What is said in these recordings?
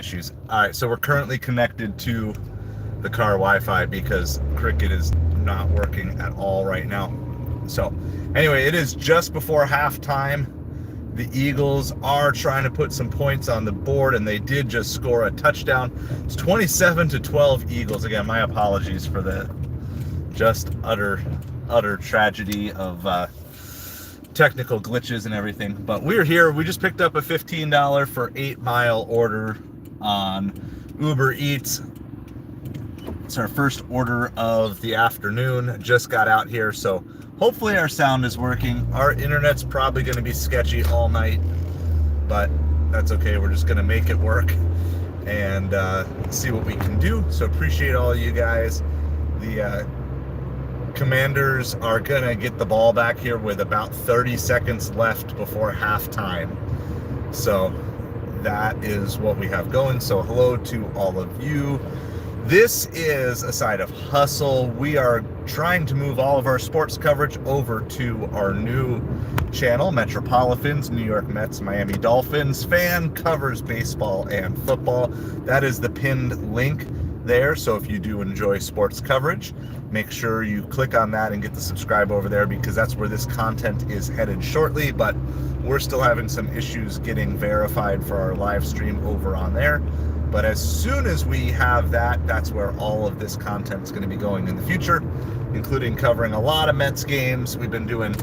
issues. All right, so we're currently connected to the car Wi-Fi because Cricket is not working at all right now. So anyway, it is just before halftime. The Eagles are trying to put some points on the board, and they did just score a touchdown. It's 27-12 Eagles. Again, my apologies for the just utter tragedy of technical glitches and everything. But we're here. We just picked up a $15 for 8-mile order on UberEats. It's our first order of the afternoon. Just got out here, so hopefully our sound is working. Our internet's probably going to be sketchy all night, but that's okay. We're just going to make it work and see what we can do. So appreciate all you guys. The Commanders are going to get the ball back here with about 30 seconds left before halftime. So that is what we have going. So hello to all of you. This is a side of hustle. We are trying to move all of our sports coverage over to our new channel, MetropoliFins, New York Mets, Miami Dolphins. Fan covers baseball and football. That is the pinned link there. So if you do enjoy sports coverage, make sure you click on that and get the subscribe over there, because that's where this content is headed shortly. But we're still having some issues getting verified for our live stream over on there. But as soon as we have that, that's where all of this content is going to be going in the future, including covering a lot of Mets games. We've been doing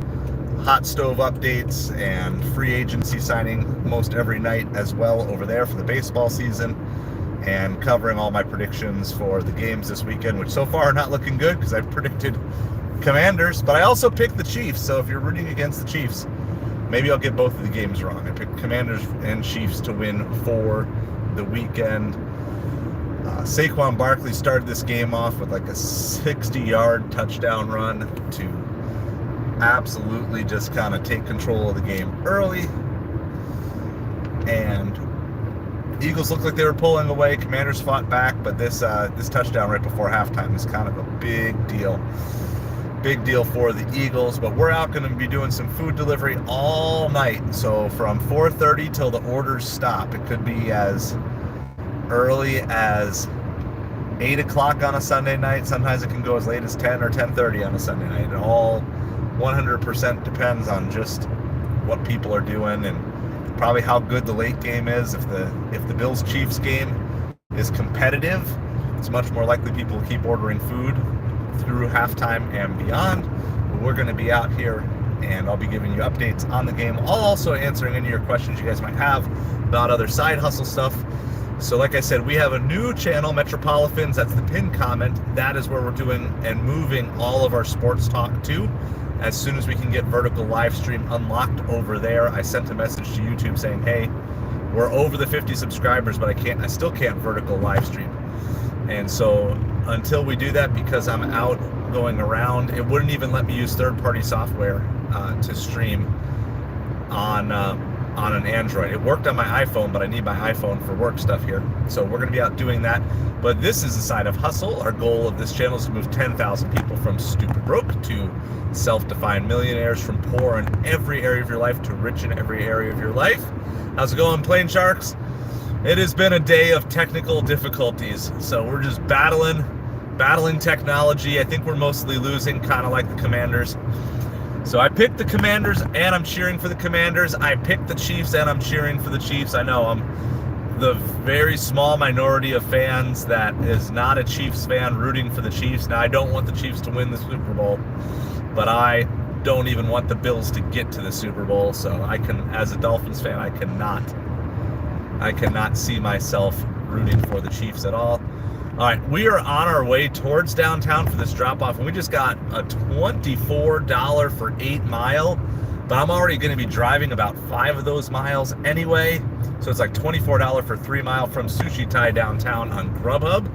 hot stove updates and free agency signing most every night as well over there for the baseball season, and covering all my predictions for the games this weekend, which so far are not looking good because I predicted Commanders, but I also picked the Chiefs. So if you're rooting against the Chiefs, maybe I'll get both of the games wrong. I picked Commanders and Chiefs to win for the weekend. Saquon Barkley started this game off with like a 60-yard touchdown run to absolutely just kind of take control of the game early. And Eagles looked like they were pulling away. Commanders fought back, but this touchdown right before halftime is kind of a big deal. Big deal for the Eagles. But we're out going to be doing some food delivery all night. So from 4:30 till the orders stop. It could be as early as 8 o'clock on a Sunday night. Sometimes it can go as late as 10 or 10:30 on a Sunday night. It all 100% depends on just what people are doing and probably how good the late game is. If the Bills-Chiefs game is competitive, it's much more likely people will keep ordering food through halftime and beyond. But we're going to be out here, and I'll be giving you updates on the game. I'll also answering any of your questions you guys might have about other side hustle stuff. So like I said, we have a new channel, MetropoliFins. That's the pinned comment. That is where we're doing and moving all of our sports talk to. As soon as we can get vertical live stream unlocked over there, I sent a message to YouTube saying, hey, we're over the 50 subscribers, but I still can't vertical live stream. And so until we do that, because I'm out going around, it wouldn't even let me use third-party software to stream on an Android. It worked on my iPhone, but I need my iPhone for work stuff here. So we're going to be out doing that. But this is a side of hustle. Our goal of this channel is to move 10,000 people from stupid broke to self-defined millionaires, from poor in every area of your life to rich in every area of your life. How's it going, Plain Sharks? It has been a day of technical difficulties. So we're just battling technology. I think we're mostly losing, kind of like the Commanders. So I picked the Commanders and I'm cheering for the Commanders. I picked the Chiefs and I'm cheering for the Chiefs. I know I'm the very small minority of fans that is not a Chiefs fan rooting for the Chiefs. Now, I don't want the Chiefs to win the Super Bowl, but I don't even want the Bills to get to the Super Bowl. So I can, as a Dolphins fan, I cannot see myself rooting for the Chiefs at all. All right, we are on our way towards downtown for this drop-off, and we just got a $24 for 8 mile, but I'm already going to be driving about 5 of those miles anyway, so it's like $24 for 3 mile from Sushi Thai downtown on Grubhub.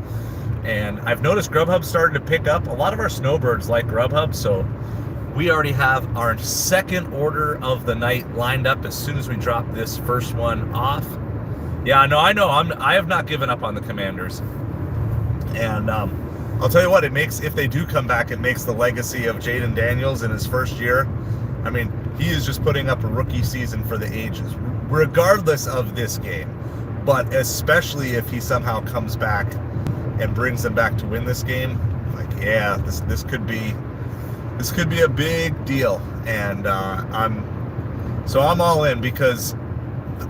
And I've noticed Grubhub's starting to pick up. A lot of our snowbirds like Grubhub, so we already have our second order of the night lined up as soon as we drop this first one off. Yeah, I know. I have not given up on the Commanders. And I'll tell you what, if they do come back, it makes the legacy of Jaden Daniels in his first year. I mean, he is just putting up a rookie season for the ages, regardless of this game. But especially if he somehow comes back and brings them back to win this game, like, yeah, this could be a big deal. And I'm all in, because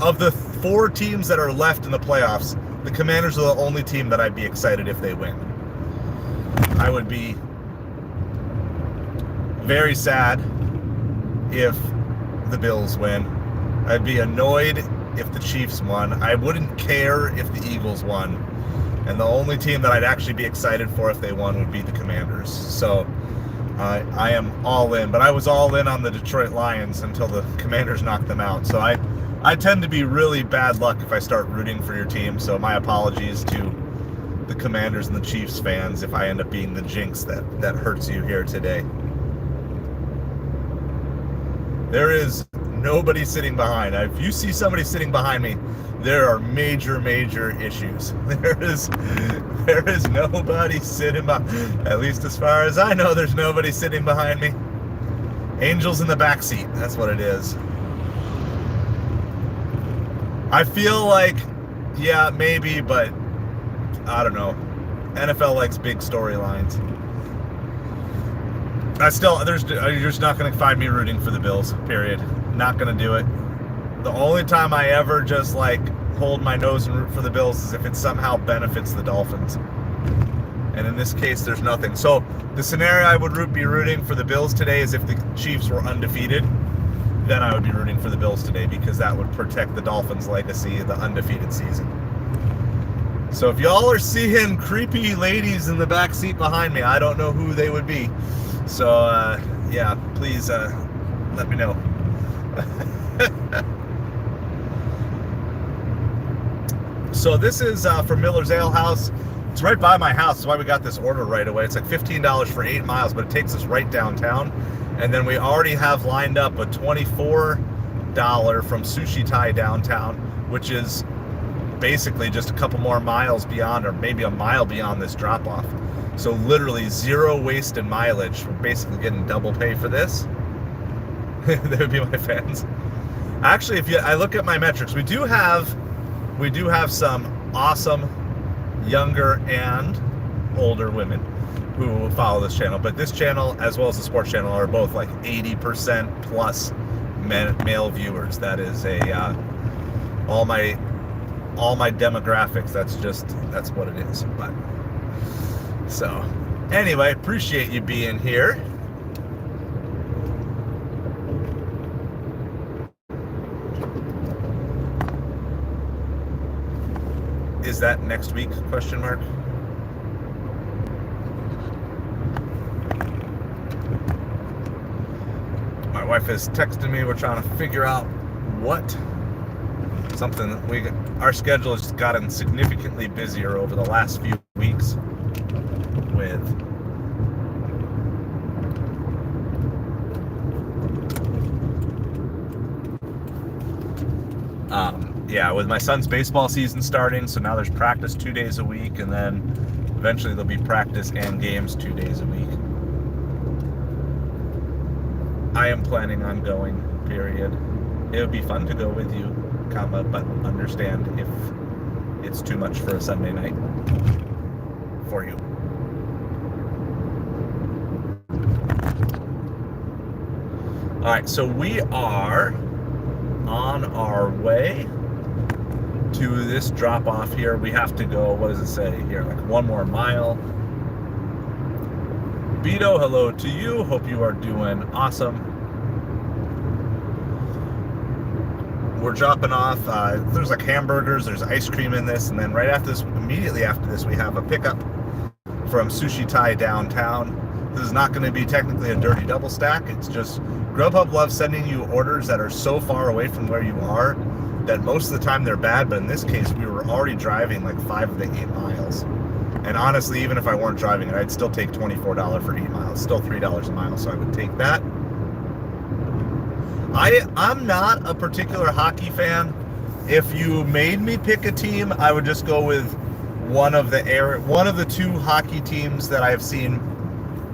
of the 4 teams that are left in the playoffs, the Commanders are the only team that I'd be excited if they win. I would be very sad if the Bills win. I'd be annoyed if the Chiefs won. I wouldn't care if the Eagles won. And the only team that I'd actually be excited for if they won would be the Commanders. So I am all in. But I was all in on the Detroit Lions until the Commanders knocked them out. So I tend to be really bad luck if I start rooting for your team. So my apologies to the Commanders and the Chiefs fans if I end up being the jinx that hurts you here today. There is nobody sitting behind. If you see somebody sitting behind me, there are major issues. There is nobody sitting behind. At least as far as I know, there's nobody sitting behind me. Angels in the back seat. That's what it is. I feel like, yeah, maybe, but I don't know. NFL likes big storylines. You're just not going to find me rooting for the Bills, period. Not going to do it. The only time I ever just hold my nose and root for the Bills is if it somehow benefits the Dolphins. And in this case, there's nothing. So the scenario I would be rooting for the Bills today is if the Chiefs were undefeated. Then I would be rooting for the Bills today, because that would protect the Dolphins' legacy of the undefeated season. So if y'all are seeing creepy ladies in the back seat behind me, I don't know who they would be. So, yeah, please let me know. So this is from Miller's Ale House. It's right by my house. That's why we got this order right away. It's like $15 for 8 miles, but it takes us right downtown. And then we already have lined up a $24 from Sushi Thai downtown, which is basically just a couple more miles beyond, or maybe a mile beyond this drop-off. So literally zero wasted mileage. We're basically getting double pay for this. They would be my fans. Actually, I look at my metrics, we do have some awesome younger and older women who follow this channel, but this channel as well as the sports channel are both like 80% plus male viewers. That is all my demographics. That's what it is. But so anyway, appreciate you being here. Is that next week? Question mark. My wife is texting me. We're trying to figure out our schedule has gotten significantly busier over the last few weeks with with my son's baseball season starting. So now there's practice 2 days a week, and then eventually there'll be practice and games 2 days a week. I am planning on going, period. It would be fun to go with you, but understand if it's too much for a Sunday night for you. All right, so we are on our way to this drop off here. We have to go, what does it say here? Like 1 more mile. Beto, hello to you. Hope you are doing awesome. We're dropping off. There's like hamburgers, there's ice cream in this, and then right after this, immediately after this, we have a pickup from Sushi Thai downtown. This is not going to be technically a dirty double stack. It's just Grubhub loves sending you orders that are so far away from where you are that most of the time they're bad, but in this case, we were already driving like 5 of the 8 miles. And honestly, even if I weren't driving it, I'd still take $24 for 8 miles. Still $3 a mile, so I would take that. I'm not a particular hockey fan. If you made me pick a team, I would just go with one of the 2 hockey teams that I've seen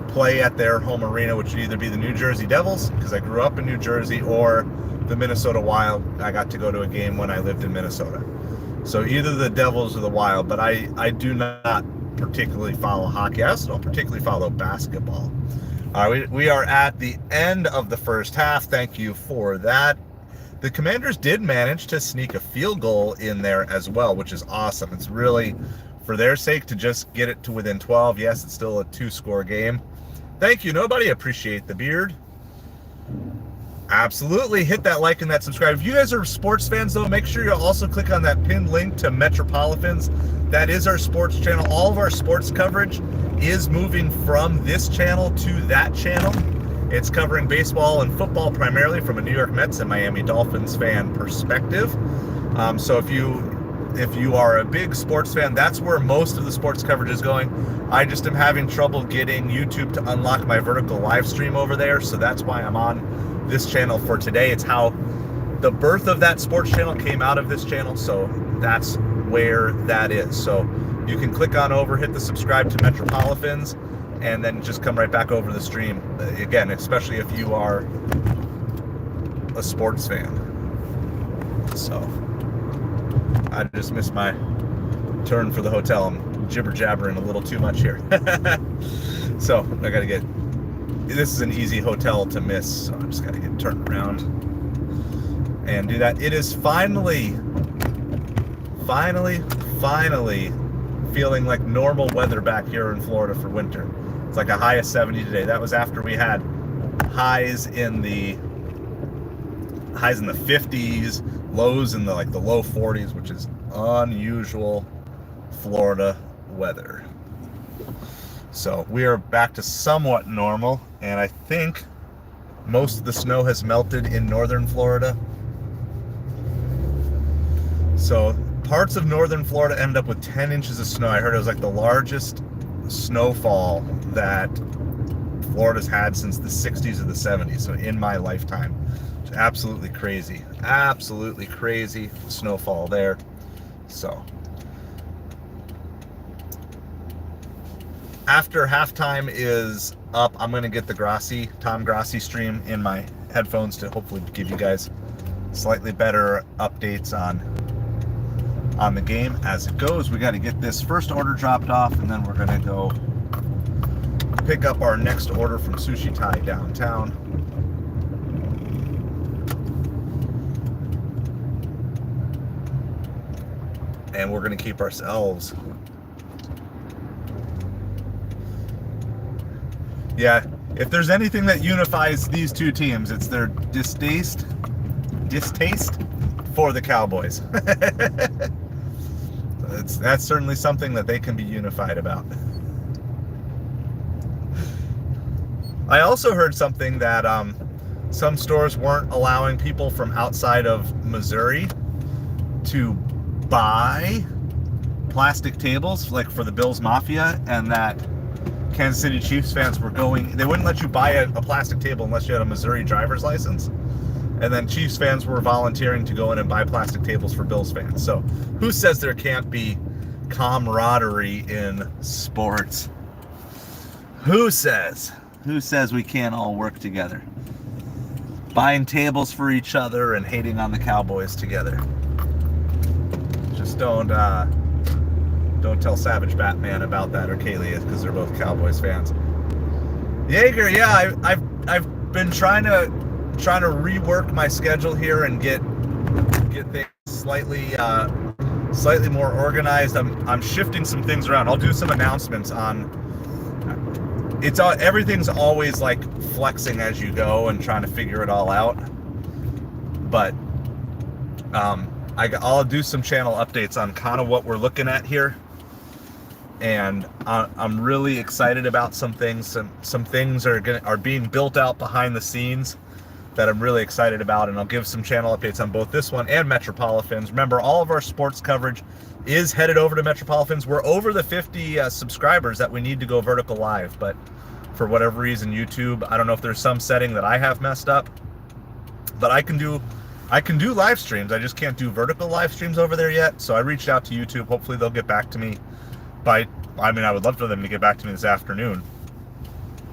play at their home arena, which would either be the New Jersey Devils, because I grew up in New Jersey, or the Minnesota Wild. I got to go to a game when I lived in Minnesota. So either the Devils or the Wild, but I do not particularly follow hockey. I also don't particularly follow basketball. We are at the end of the first half. Thank you for that. The Commanders did manage to sneak a field goal in there as well, which is awesome. It's really, for their sake, to just get it to within 12. Yes, it's still a 2-score game. Thank you, nobody. Appreciate the beard. Absolutely. Hit that like and that subscribe. If you guys are sports fans, though, make sure you also click on that pinned link to MetropoliFins. That is our sports channel. All of our sports coverage is moving from this channel to that channel. It's covering baseball and football primarily from a New York Mets and Miami Dolphins fan perspective. So if you are a big sports fan, that's where most of the sports coverage is going. I just am having trouble getting YouTube to unlock my vertical live stream over there, so that's why I'm on this channel for today. It's how the birth of that sports channel came out of this channel, so that's where that is. So you can click on over, hit the subscribe to MetropoliFins, and then just come right back over the stream. Again, especially if you are a sports fan. So I just missed my turn for the hotel. I'm jibber-jabbering a little too much here. So I gotta get, this is an easy hotel to miss, so I just gotta get turned around and do that. It is finally feeling like normal weather back here in Florida for winter. It's like a high of 70 today. That was after we had highs in the 50s, lows in the low 40s, which is unusual Florida weather. So we are back to somewhat normal, and I think most of the snow has melted in northern Florida. So parts of northern Florida end up with 10 inches of snow. I heard it was like the largest snowfall that Florida's had since the 60s or the 70s, so in my lifetime. It's absolutely crazy snowfall there. So after halftime is up, I'm going to get the Tom Grassi stream in my headphones to hopefully give you guys slightly better updates on the game as it goes. We got to get this first order dropped off, and then we're going to go pick up our next order from Sushi Thai downtown. And we're going to keep ourselves. Yeah, if there's anything that unifies these two teams, it's their distaste for the Cowboys. That's certainly something that they can be unified about. I also heard something that some stores weren't allowing people from outside of Missouri to buy plastic tables, like for the Bills Mafia, and that Kansas City Chiefs fans were they wouldn't let you buy a plastic table unless you had a Missouri driver's license. And then Chiefs fans were volunteering to go in and buy plastic tables for Bills fans. So who says there can't be camaraderie in sports? Who says we can't all work together? Buying tables for each other and hating on the Cowboys together. Just don't tell Savage Batman about that, or Kaylee, because they're both Cowboys fans. Jaeger, yeah, I've been trying to rework my schedule here and get things slightly more organized. I'm shifting some things around. I'll do some announcements on. Everything's always like flexing as you go and trying to figure it all out. But I'll do some channel updates on kind of what we're looking at here. And I'm really excited about some things. Some things are being built out behind the scenes that I'm really excited about, and I'll give some channel updates on both this one and MetropoliFins. Remember, all of our sports coverage is headed over to MetropoliFins. We're over the 50 subscribers that we need to go vertical live, but for whatever reason, YouTube, I don't know if there's some setting that I have messed up, but I can do live streams. I just can't do vertical live streams over there yet. So I reached out to YouTube. Hopefully they'll get back to me I would love for them to get back to me this afternoon.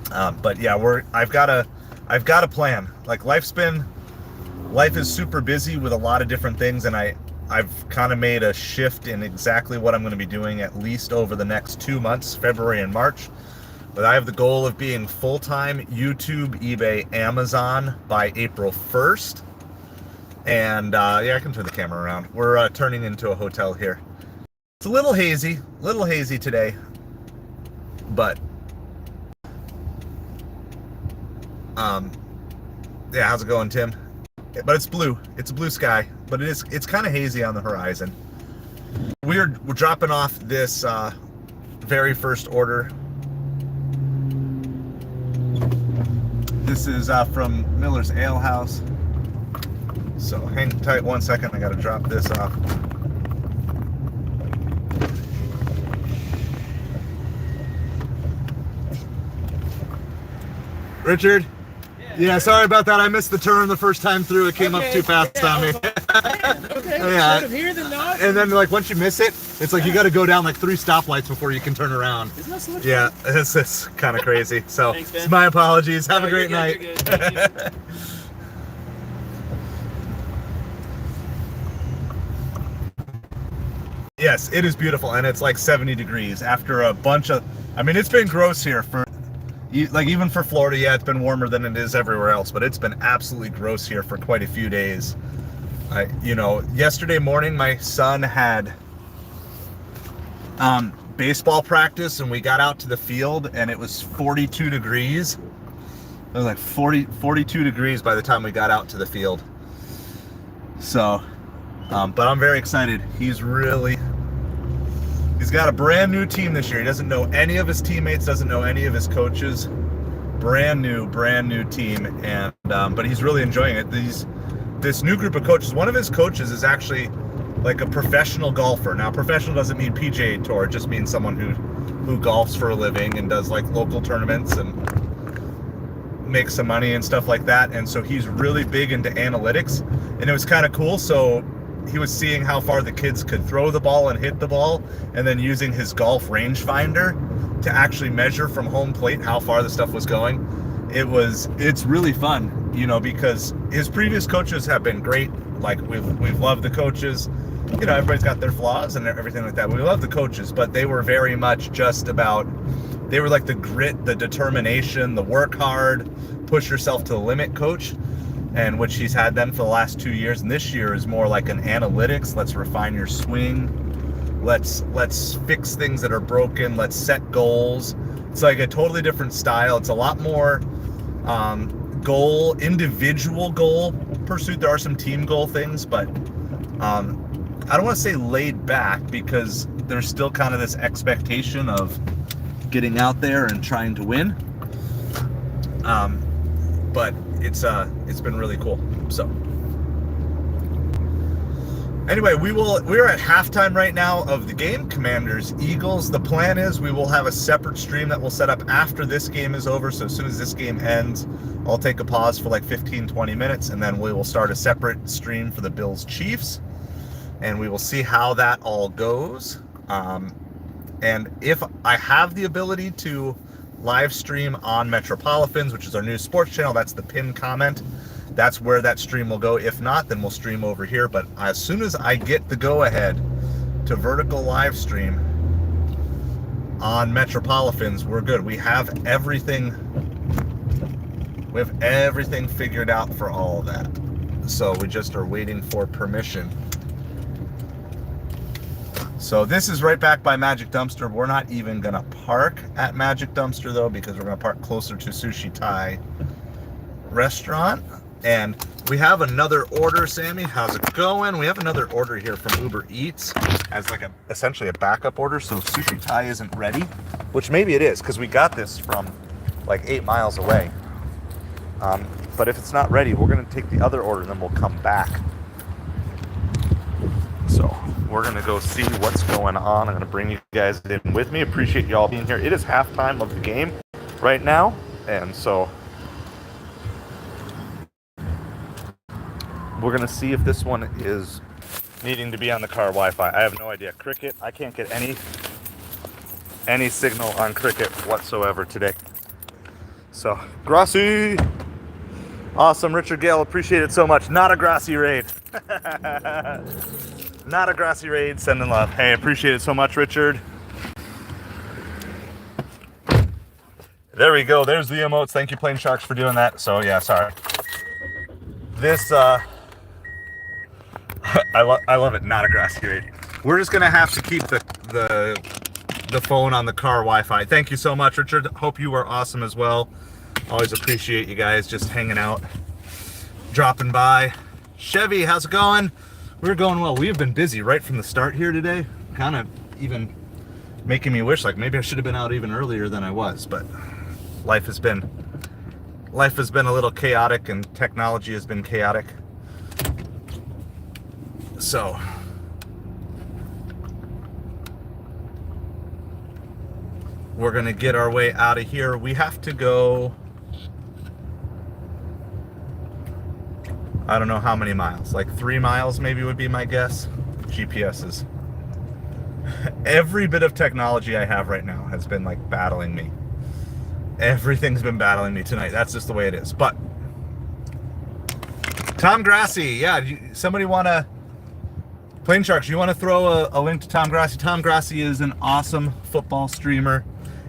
But yeah, I've got a plan. Like life is super busy with a lot of different things, and I've kind of made a shift in exactly what I'm going to be doing at least over the next 2 months, February and March. But I have the goal of being full-time YouTube, eBay, Amazon by April 1st. And yeah, I can turn the camera around. We're turning into a hotel here. It's a little hazy today, but yeah, how's it going, Tim? But it's blue. It's a blue sky, but it's kind of hazy on the horizon. We're dropping off this very first order. This is from Miller's Ale House. So hang tight 1 second. I got to drop this off. Richard? Yeah, sorry about that. I missed the turn the first time through. It came up too fast on me. Okay, yeah. Here than not. And then like once you miss it, it's like you got to go down like 3 stoplights before you can turn around. Isn't that so much Yeah, fun? it's kind of crazy. So Thanks, it's my apologies. Have a great night. You're good. Thank you. Yes, it is beautiful, and it's like 70 degrees after a bunch of. I mean, it's been gross here for. Like even for Florida, yeah, it's been warmer than it is everywhere else, but it's been absolutely gross here for quite a few days. You know, yesterday morning my son had baseball practice, and we got out to the field, and it was 42 degrees. It was like 42 degrees by the time we got out to the field. So, but I'm very excited. He's got a brand new team this year. He doesn't know any of his teammates, doesn't know any of his coaches. Brand new team, and but he's really enjoying it. This new group of coaches, one of his coaches is actually like a professional golfer. Now, professional doesn't mean PGA Tour, it just means someone who golfs for a living and does like local tournaments and makes some money and stuff like that. And so he's really big into analytics, and it was kind of cool. So he was seeing how far the kids could throw the ball and hit the ball, and then using his golf rangefinder to actually measure from home plate how far the stuff was going. It's really fun, you know, because his previous coaches have been great. Like we've loved the coaches. You know, everybody's got their flaws and everything like that. We love the coaches, but they were very much just about, they were like the grit, the determination, the work hard, push yourself to the limit coach, and which he's had them for the last 2 years. And this year is more like an analytics. Let's refine your swing. Let's fix things that are broken. Let's set goals. It's like a totally different style. It's a lot more individual goal pursuit. There are some team goal things, but I don't want to say laid back, because there's still kind of this expectation of getting out there and trying to win. But it's been really cool. So anyway, we're at halftime right now of the game, Commanders Eagles. The plan is we will have a separate stream that we'll set up after this game is over. So as soon as this game ends, I'll take a pause for like 15-20 minutes, and then we will start a separate stream for the Bills Chiefs, and we will see how that all goes. And if I have the ability to live stream on MetropoliFins, which is our new sports channel, that's the pinned comment, that's where that stream will go. If not, then we'll stream over here. But as soon as I get the go ahead to vertical live stream on MetropoliFins, we're good. We have everything figured out for all of that. So we just are waiting for permission. So this is right back by Magic Dumpster. We're not even gonna park at Magic Dumpster though, because we're gonna park closer to Sushi Thai restaurant. And we have another order. Sammy, how's it going? We have another order here from UberEats as like essentially a backup order. So Sushi Thai isn't ready, which maybe it is, because we got this from like 8 miles away. But if it's not ready, we're gonna take the other order and then we'll come back. So we're gonna go see what's going on. I'm gonna bring you guys in with me. Appreciate y'all being here. It is halftime of the game right now, and so we're gonna see if this one is needing to be on the car Wi-Fi. I have no idea. Cricket, I can't get any signal on Cricket whatsoever today. So Grassy, awesome. Richard Gale, appreciate it so much. Not a Grassy raid. Not a grassy raid, sending love. Hey, appreciate it so much, Richard. There we go. There's the emotes. Thank you, Plain Sharks, for doing that. So yeah, sorry. This I love it. Not a grassy raid. We're just gonna have to keep the phone on the car Wi-Fi. Thank you so much, Richard. Hope you are awesome as well. Always appreciate you guys just hanging out, dropping by. Chevy, how's it going? We're going well. We've been busy right from the start here today. Kind of even making me wish like maybe I should have been out even earlier than I was, but life has been a little chaotic and technology has been chaotic. So we're gonna get our way out of here. We have to go, I don't know how many miles, like 3 miles maybe would be my guess. GPS is, every bit of technology I have right now has been like battling me. Everything's been battling me tonight. That's just the way it is. But Tom Grassi, yeah, somebody want to, Plain Sharks, you want to throw a link to Tom Grassi? Tom Grassi is an awesome football streamer,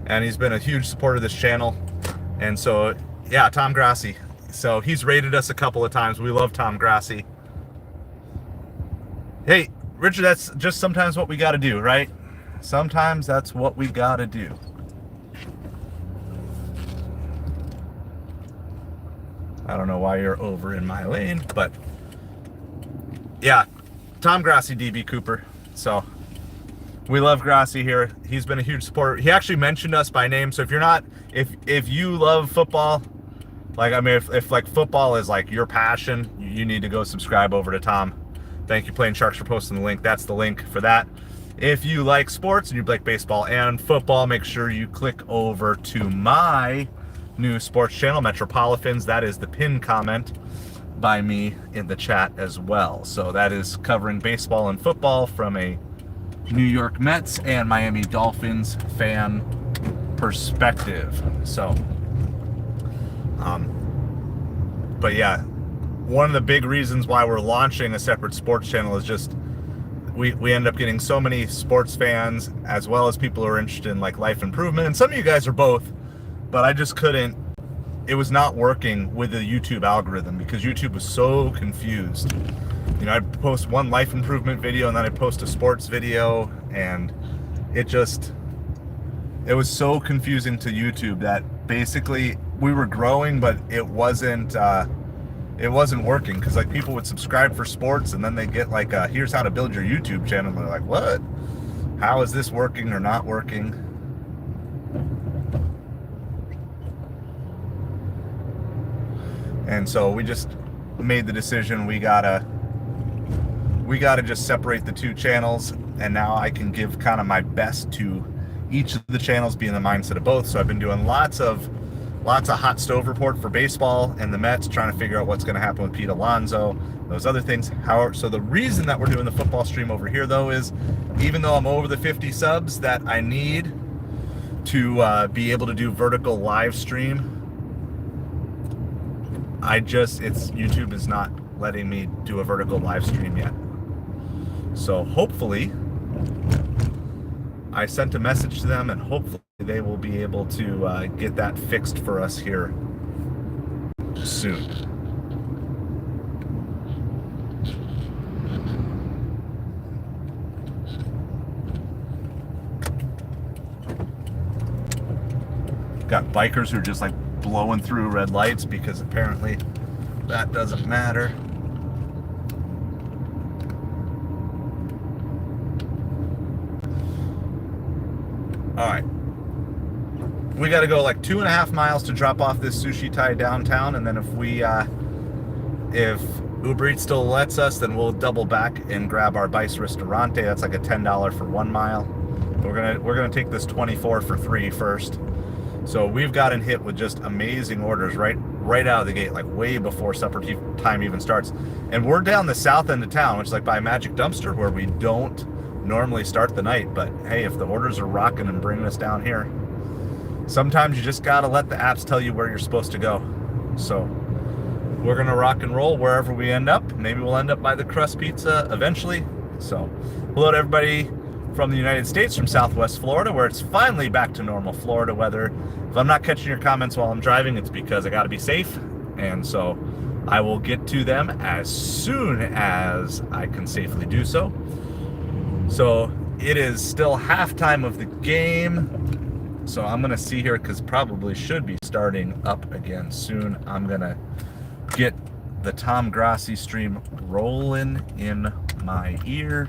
and he's been a huge supporter of this channel. And so, yeah, Tom Grassi. So he's rated us a couple of times. We love Tom Grassi. Hey, Richard, that's just sometimes what we got to do, right? Sometimes that's what we got to do. I don't know why you're over in my lane, but yeah, Tom Grassi, DB Cooper. So we love Grassi here. He's been a huge supporter. He actually mentioned us by name. So if you're not, if you love football, like, I mean, if like football is like your passion, you need to go subscribe over to Tom. Thank you, Plain Sharks, for posting the link. That's the link for that. If you like sports and you like baseball and football, make sure you click over to my new sports channel, MetropoliFins. That is the pinned comment by me in the chat as well. So that is covering baseball and football from a New York Mets and Miami Dolphins fan perspective. So but yeah, one of the big reasons why we're launching a separate sports channel is just we end up getting so many sports fans as well as people who are interested in like life improvement, and some of you guys are both, but I just couldn't, it was not working with the YouTube algorithm because YouTube was so confused. You know, I'd post one life improvement video and then I'd post a sports video, and it was so confusing to YouTube that basically we were growing, but it wasn't working, because like people would subscribe for sports and then they get like here's how to build your YouTube channel, and they're like, what? How is this working or not working? And so we just made the decision, we gotta just separate the two channels, and now I can give kind of my best to each of the channels, be in the mindset of both. So I've been doing lots of hot stove report for baseball and the Mets, trying to figure out what's going to happen with Pete Alonso, those other things. So the reason that we're doing the football stream over here, though, is even though I'm over the 50 subs that I need to be able to do vertical live stream, YouTube is not letting me do a vertical live stream yet. So hopefully, I sent a message to them, and hopefully they will be able to get that fixed for us here soon. Got bikers who are just like blowing through red lights because apparently that doesn't matter. All right, we got to go like 2.5 miles to drop off this sushi Thai downtown, and then if UberEats still lets us, then we'll double back and grab our Bice Ristorante. That's like a $10 for 1 mile. We're gonna take this 24 for 3 first. So we've gotten hit with just amazing orders right out of the gate, like way before supper time even starts. And we're down the south end of town, which is like by Magic Dumpster, where we don't normally start the night. But hey, if the orders are rocking and bringing us down here, sometimes you just gotta let the apps tell you where you're supposed to go. So we're gonna rock and roll wherever we end up. Maybe we'll end up by the crust pizza eventually. So, hello to everybody from the United States, from Southwest Florida, where it's finally back to normal Florida weather. If I'm not catching your comments while I'm driving, it's because I got to be safe, and so I will get to them as soon as I can safely do so. So it is still halftime of the game, so I'm gonna see here because probably should be starting up again soon. I'm gonna get the Tom Grassi stream rolling in my ear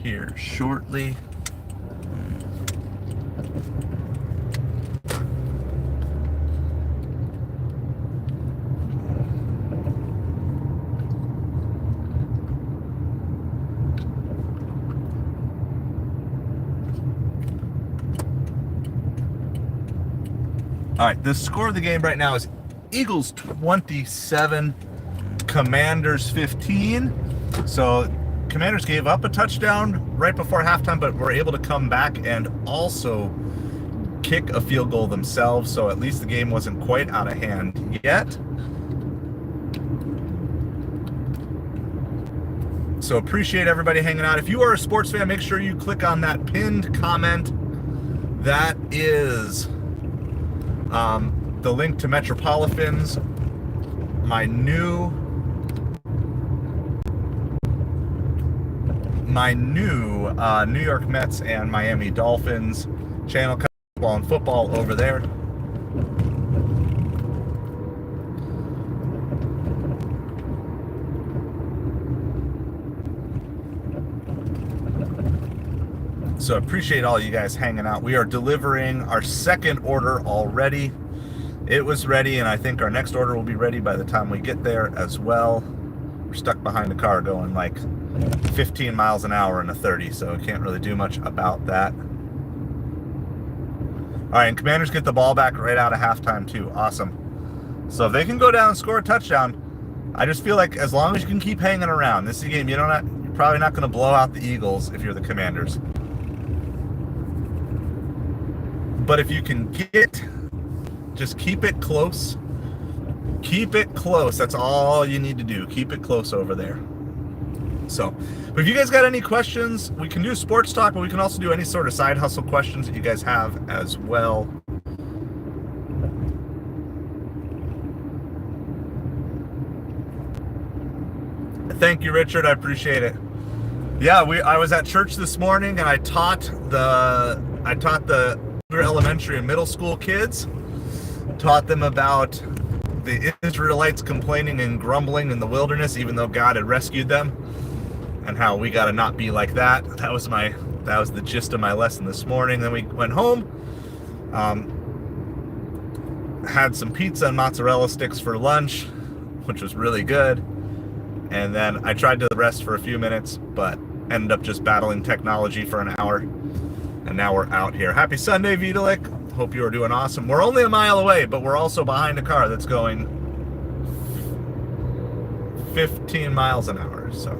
here shortly. All right, the score of the game right now is Eagles 27, Commanders 15. So Commanders gave up a touchdown right before halftime, but were able to come back and also kick a field goal themselves. So at least the game wasn't quite out of hand yet. So appreciate everybody hanging out. If you are a sports fan, make sure you click on that pinned comment. That is the link to MetropoliFins, my new New York Mets and Miami Dolphins channel, basketball and football over there. So appreciate all you guys hanging out. We are delivering our second order already. It was ready, and I think our next order will be ready by the time we get there as well. We're stuck behind a car going like 15 miles an hour in a 30, so we can't really do much about that. All right, and Commanders get the ball back right out of halftime too. Awesome. So if they can go down and score a touchdown, I just feel like as long as you can keep hanging around, this is a game you're probably not going to blow out the Eagles if you're the Commanders. But if you can just keep it close. Keep it close. That's all you need to do. Keep it close over there. So, but if you guys got any questions, we can do sports talk, but we can also do any sort of side hustle questions that you guys have as well. Thank you, Richard. I appreciate it. Yeah, I was at church this morning and I taught the elementary and middle school kids, taught them about the Israelites complaining and grumbling in the wilderness even though God had rescued them, and how we got to not be like that. That was the gist of my lesson this morning. Then we went home, had some pizza and mozzarella sticks for lunch, which was really good, and then I tried to rest for a few minutes but ended up just battling technology for an hour. And now we're out here. Happy Sunday, Vitalik. Hope you are doing awesome. We're only a mile away, but we're also behind a car that's going 15 miles an hour. So,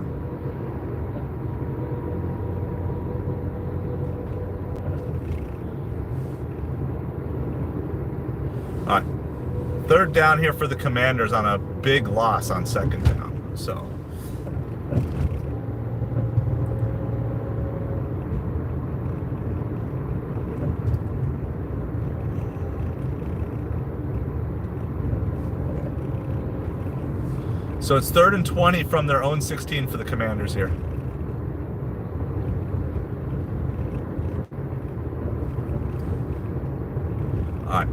all right. Third down here for the Commanders on a big loss on second down. So, So it's 3rd and 20 from their own 16 for the Commanders here. All right.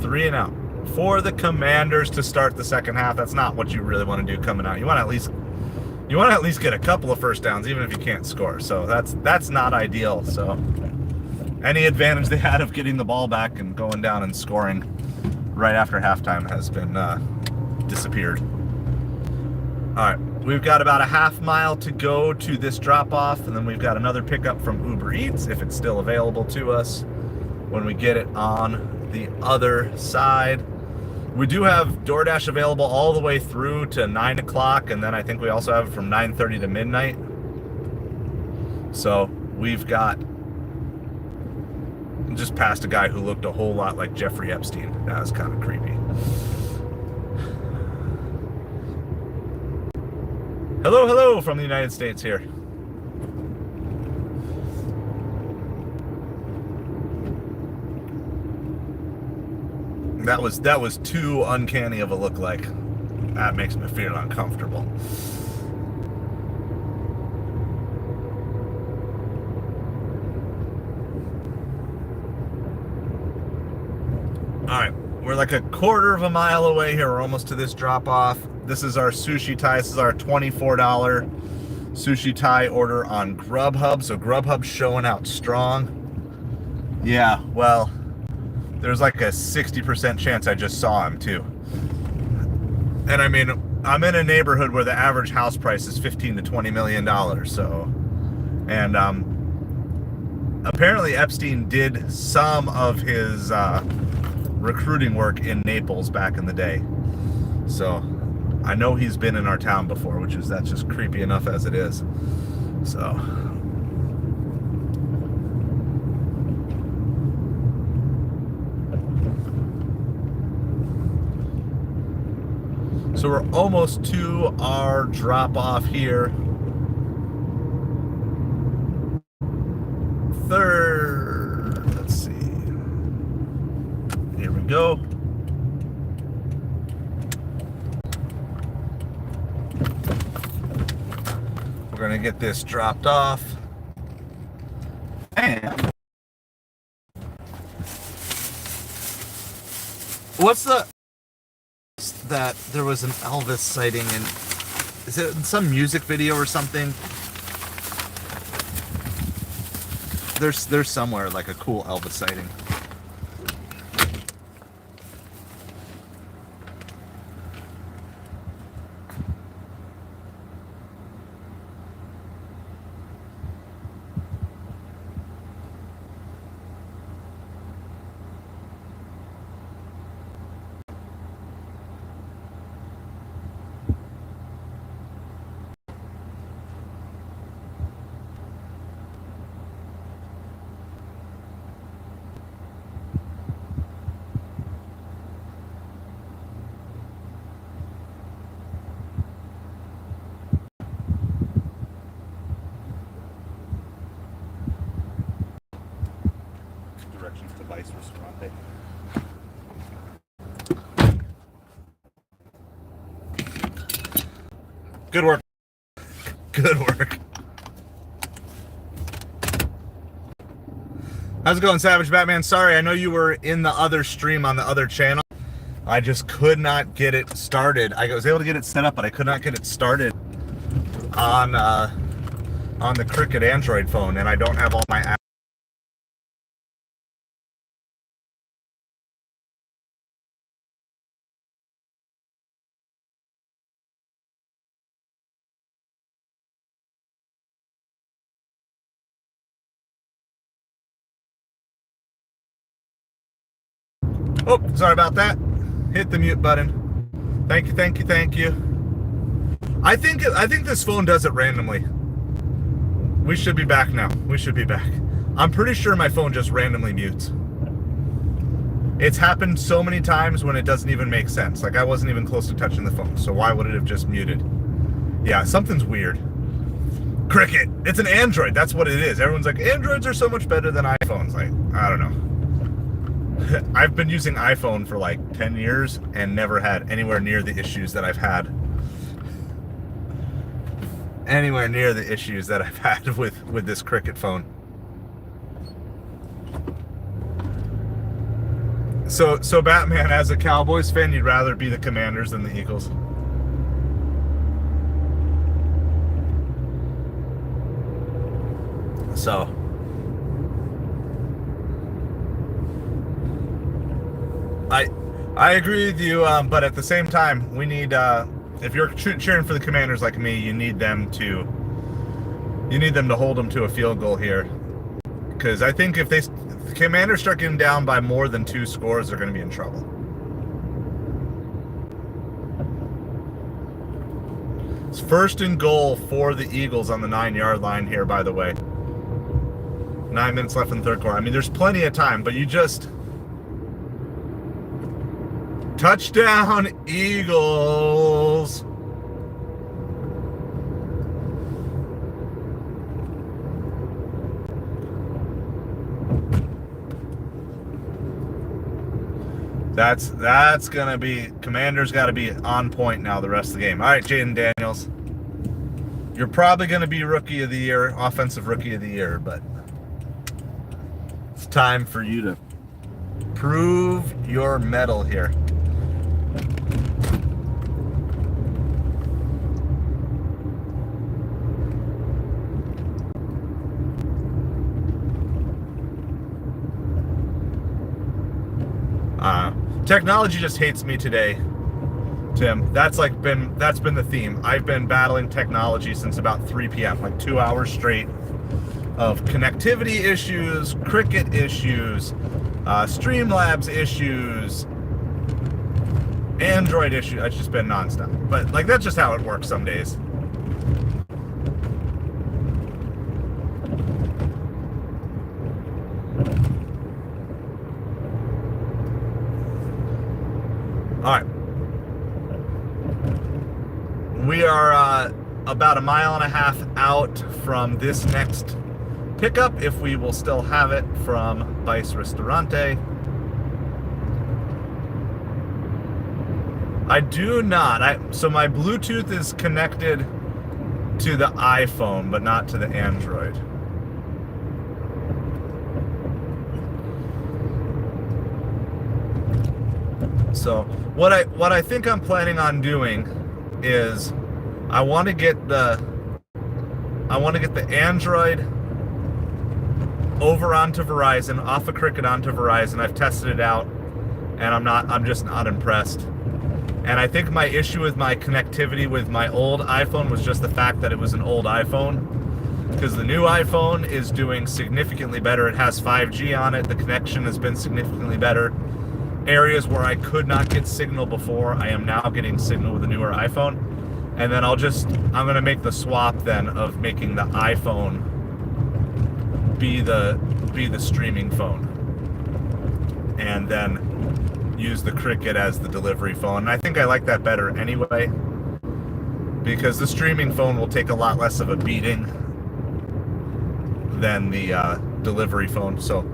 3 and out for the Commanders to start the second half. That's not what you really want to do coming out. You want to at least get a couple of first downs, even if you can't score. So that's not ideal. So any advantage they had of getting the ball back and going down and scoring right after halftime has been disappeared. All right, we've got about a half mile to go to this drop off, and then we've got another pickup from UberEats if it's still available to us when we get it on the other side. We do have DoorDash available all the way through to 9 o'clock, and then I think we also have it from 9:30 to midnight. So we've got just passed a guy who looked a whole lot like Jeffrey Epstein. That was kind of creepy. Hello, hello from the United States here. That was too uncanny of a look like. That makes me feel uncomfortable. Alright, we're like a quarter of a mile away here. We're almost to this drop off. This is our sushi Thai. This is our $24 sushi Thai order on Grubhub. So Grubhub's showing out strong. Yeah, well, there's like a 60% chance I just saw him too. And I mean, I'm in a neighborhood where the average house price is $15 to $20 million. So, and apparently Epstein did some of his recruiting work in Naples back in the day. So I know he's been in our town before, that's just creepy enough as it is. So we're almost to our drop off here. Third, let's see. Here we go. We're gonna get this dropped off. And what's that there was an Elvis sighting in, is it in some music video or something? There's somewhere like a cool Elvis sighting. Directions to Vice Restaurante. Good work. Good work. How's it going, Savage Batman? Sorry, I know you were in the other stream on the other channel. I just could not get it started. I was able to get it set up, but I could not get it started on the Cricket Android phone, and I don't have all my apps. Oh, sorry about that. Hit the mute button. Thank you, thank you, thank you. I think this phone does it randomly. We should be back now. We should be back. I'm pretty sure my phone just randomly mutes. It's happened so many times when it doesn't even make sense. Like I wasn't even close to touching the phone, so why would it have just muted? Yeah, something's weird. Cricket. It's an Android. That's what it is. Everyone's like, Androids are so much better than iPhones. Like, I don't know. I've been using iPhone for like 10 years and never had anywhere near the issues that I've had. Anywhere near the issues that I've had with this Cricket phone. So Batman, as a Cowboys fan, you'd rather be the Commanders than the Eagles? So I agree with you, but at the same time, we need, if you're cheering for the Commanders like me, you need them to hold them to a field goal here, because I think if the Commanders start getting down by more than 2 scores, they're going to be in trouble. It's 1st and goal for the Eagles on the 9-yard line here, by the way. 9 minutes left in the 3rd quarter. I mean, there's plenty of time, but you just... Touchdown, Eagles. That's gonna be, Commander's got to be on point now the rest of the game. All right, Jaden Daniels, you're probably gonna be Rookie of the Year, Offensive Rookie of the Year, but it's time for you to prove your mettle here. Technology just hates me today, Tim. That's been the theme. I've been battling technology since about 3 p.m., like 2 hours straight of connectivity issues, Cricket issues, Streamlabs issues, Android issues. It's just been nonstop. But like, that's just how it works some days. All right. We are about 1.5 miles out from this next pickup, if we will still have it, from Vice Ristorante. I do not. So my Bluetooth is connected to the iPhone, but not to the Android. So what I think I'm planning on doing is I want to get the Android over onto Verizon, off of Cricket onto Verizon. I've tested it out, and I'm just not impressed. And I think my issue with my connectivity with my old iPhone was just the fact that it was an old iPhone, because the new iPhone is doing significantly better. It has 5G on it. The connection has been significantly better. Areas where I could not get signal before, I am now getting signal with the newer iPhone. And then I'm going to make the swap then of making the iPhone be the streaming phone, and then use the Cricket as the delivery phone. And I think I like that better anyway, because the streaming phone will take a lot less of a beating than the delivery phone. So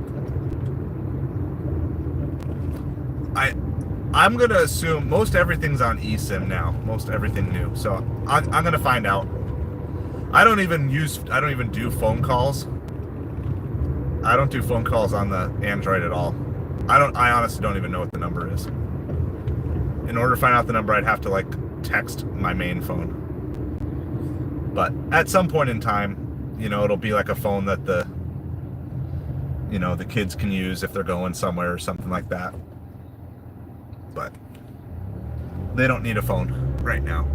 I'm going to assume most everything's on eSIM now, most everything new. So I'm going to find out. I don't even do phone calls. I don't do phone calls on the Android at all. I honestly don't even know what the number is. In order to find out the number, I'd have to like text my main phone. But at some point in time, it'll be like a phone that the kids can use if they're going somewhere or something like that. But they don't need a phone right now.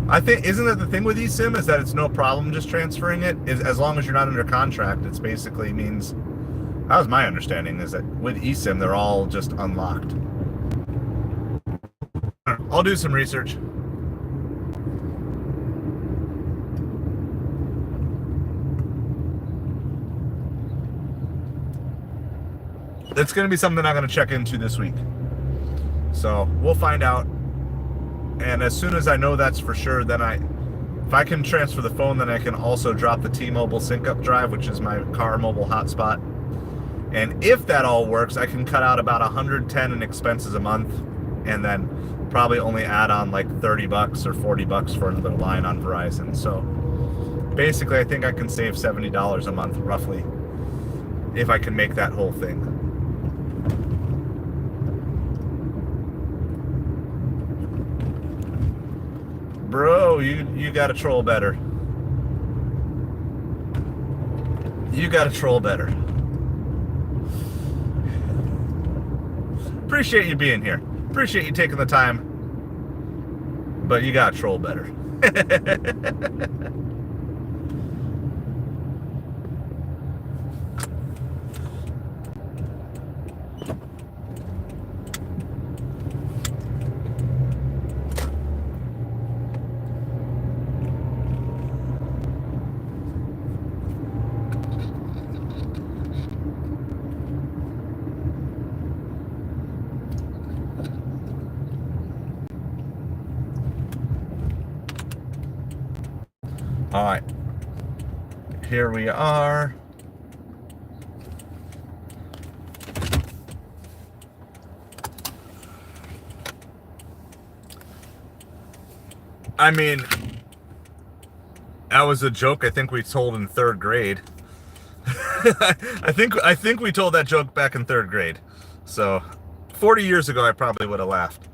I think, isn't that the thing with eSIM, is that it's no problem just transferring it, as long as you're not under contract. It's basically means, that was my understanding, is that with eSIM they're all just unlocked. I'll do some research. It's going to be something I'm going to check into this week. So we'll find out. And as soon as I know that's for sure, then if I can transfer the phone, then I can also drop the T-Mobile sync-up drive, which is my car mobile hotspot. And if that all works, I can cut out about $110 in expenses a month, and then probably only add on like $30 or $40 for another line on Verizon. So basically, I think I can save $70 a month roughly if I can make that whole thing. Bro, you gotta troll better. You gotta troll better. Appreciate you being here. Appreciate you taking the time. But you gotta troll better. All right, here we are. I mean, that was a joke I think we told in 3rd grade. I think we told that joke back in 3rd grade. So 40 years ago I probably would have laughed.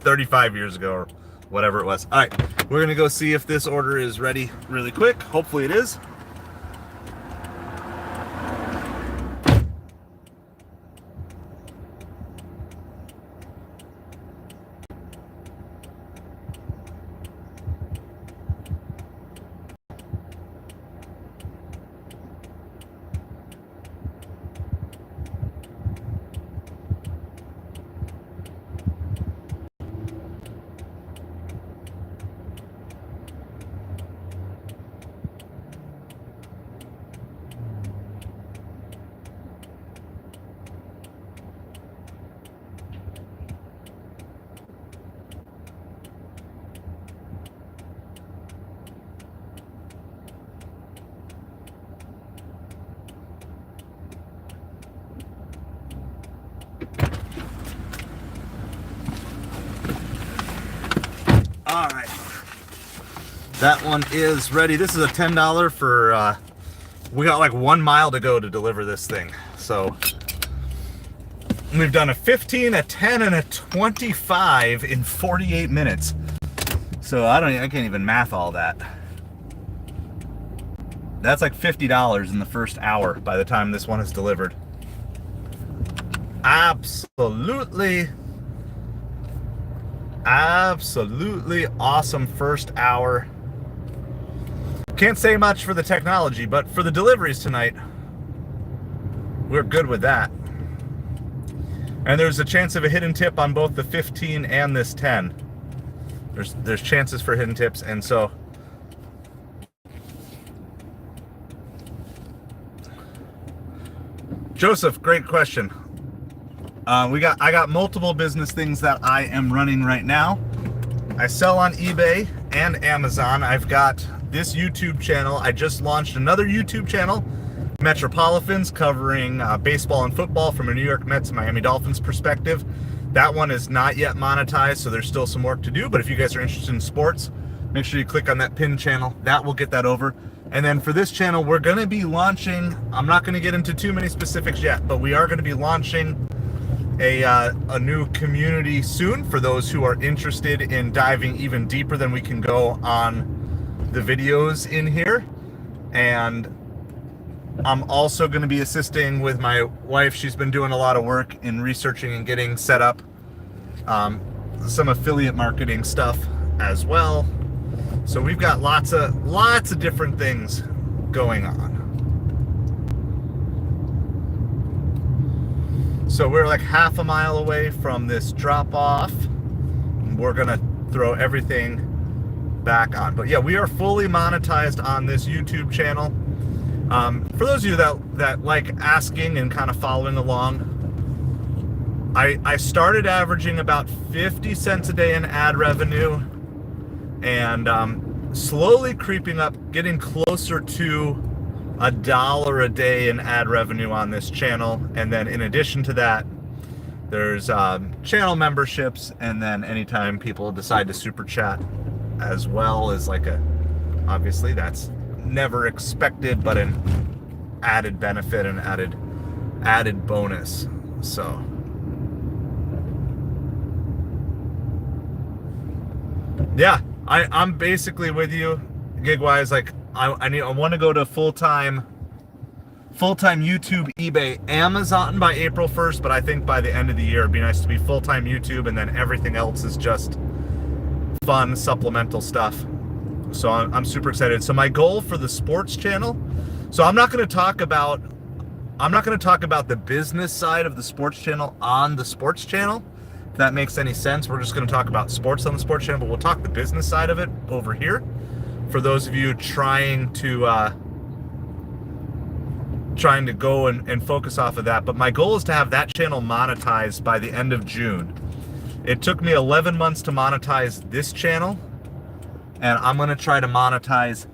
35 years ago or whatever it was. All right, we're gonna go see if this order is ready really quick. Hopefully it is. All right, that one is ready. This is a $10 for, we got like 1 mile to go to deliver this thing. So we've done a 15, a 10, and a 25 in 48 minutes. So I can't even math all that. That's like $50 in the first hour by the time this one is delivered. Absolutely awesome first hour. Can't say much for the technology, but for the deliveries tonight, we're good with that. And there's a chance of a hidden tip on both the 15 and this 10. There's chances for hidden tips, and so Joseph, great question. I got multiple business things that I am running right now. I sell on eBay and Amazon. I've got this YouTube channel. I just launched another YouTube channel, MetropoliFins, covering baseball and football from a New York Mets and Miami Dolphins perspective. That one is not yet monetized, so there's still some work to do. But if you guys are interested in sports, make sure you click on that pin channel. That will get that over. And then for this channel, we're going to be launching, I'm not going to get into too many specifics yet, but we are going to be launching a new community soon for those who are interested in diving even deeper than we can go on the videos in here. And I'm also going to be assisting with my wife. She's been doing a lot of work in researching and getting set up some affiliate marketing stuff as well. So we've got lots of different things going on. So we're like half a mile away from this drop off. We're gonna throw everything back on. But yeah, we are fully monetized on this YouTube channel. For those of you that like asking and kind of following along, I started averaging about 50 cents a day in ad revenue, and slowly creeping up, getting closer to $1 a day in ad revenue on this channel. And then in addition to that, there's channel memberships, and then anytime people decide to super chat as well as like obviously that's never expected, but an added benefit and added bonus. So yeah, I'm basically with you gig wise. Like I want to go to full-time YouTube, eBay, Amazon by April 1st, but I think by the end of the year it'd be nice to be full-time YouTube, and then everything else is just fun supplemental stuff. So I'm super excited. So my goal for the sports channel, so I'm not going to talk about the business side of the sports channel on the sports channel, if that makes any sense. We're just going to talk about sports on the sports channel, but we'll talk the business side of it over here for those of you trying to go and focus off of that. But my goal is to have that channel monetized by the end of June. It took me 11 months to monetize this channel, and I'm going to try to monetize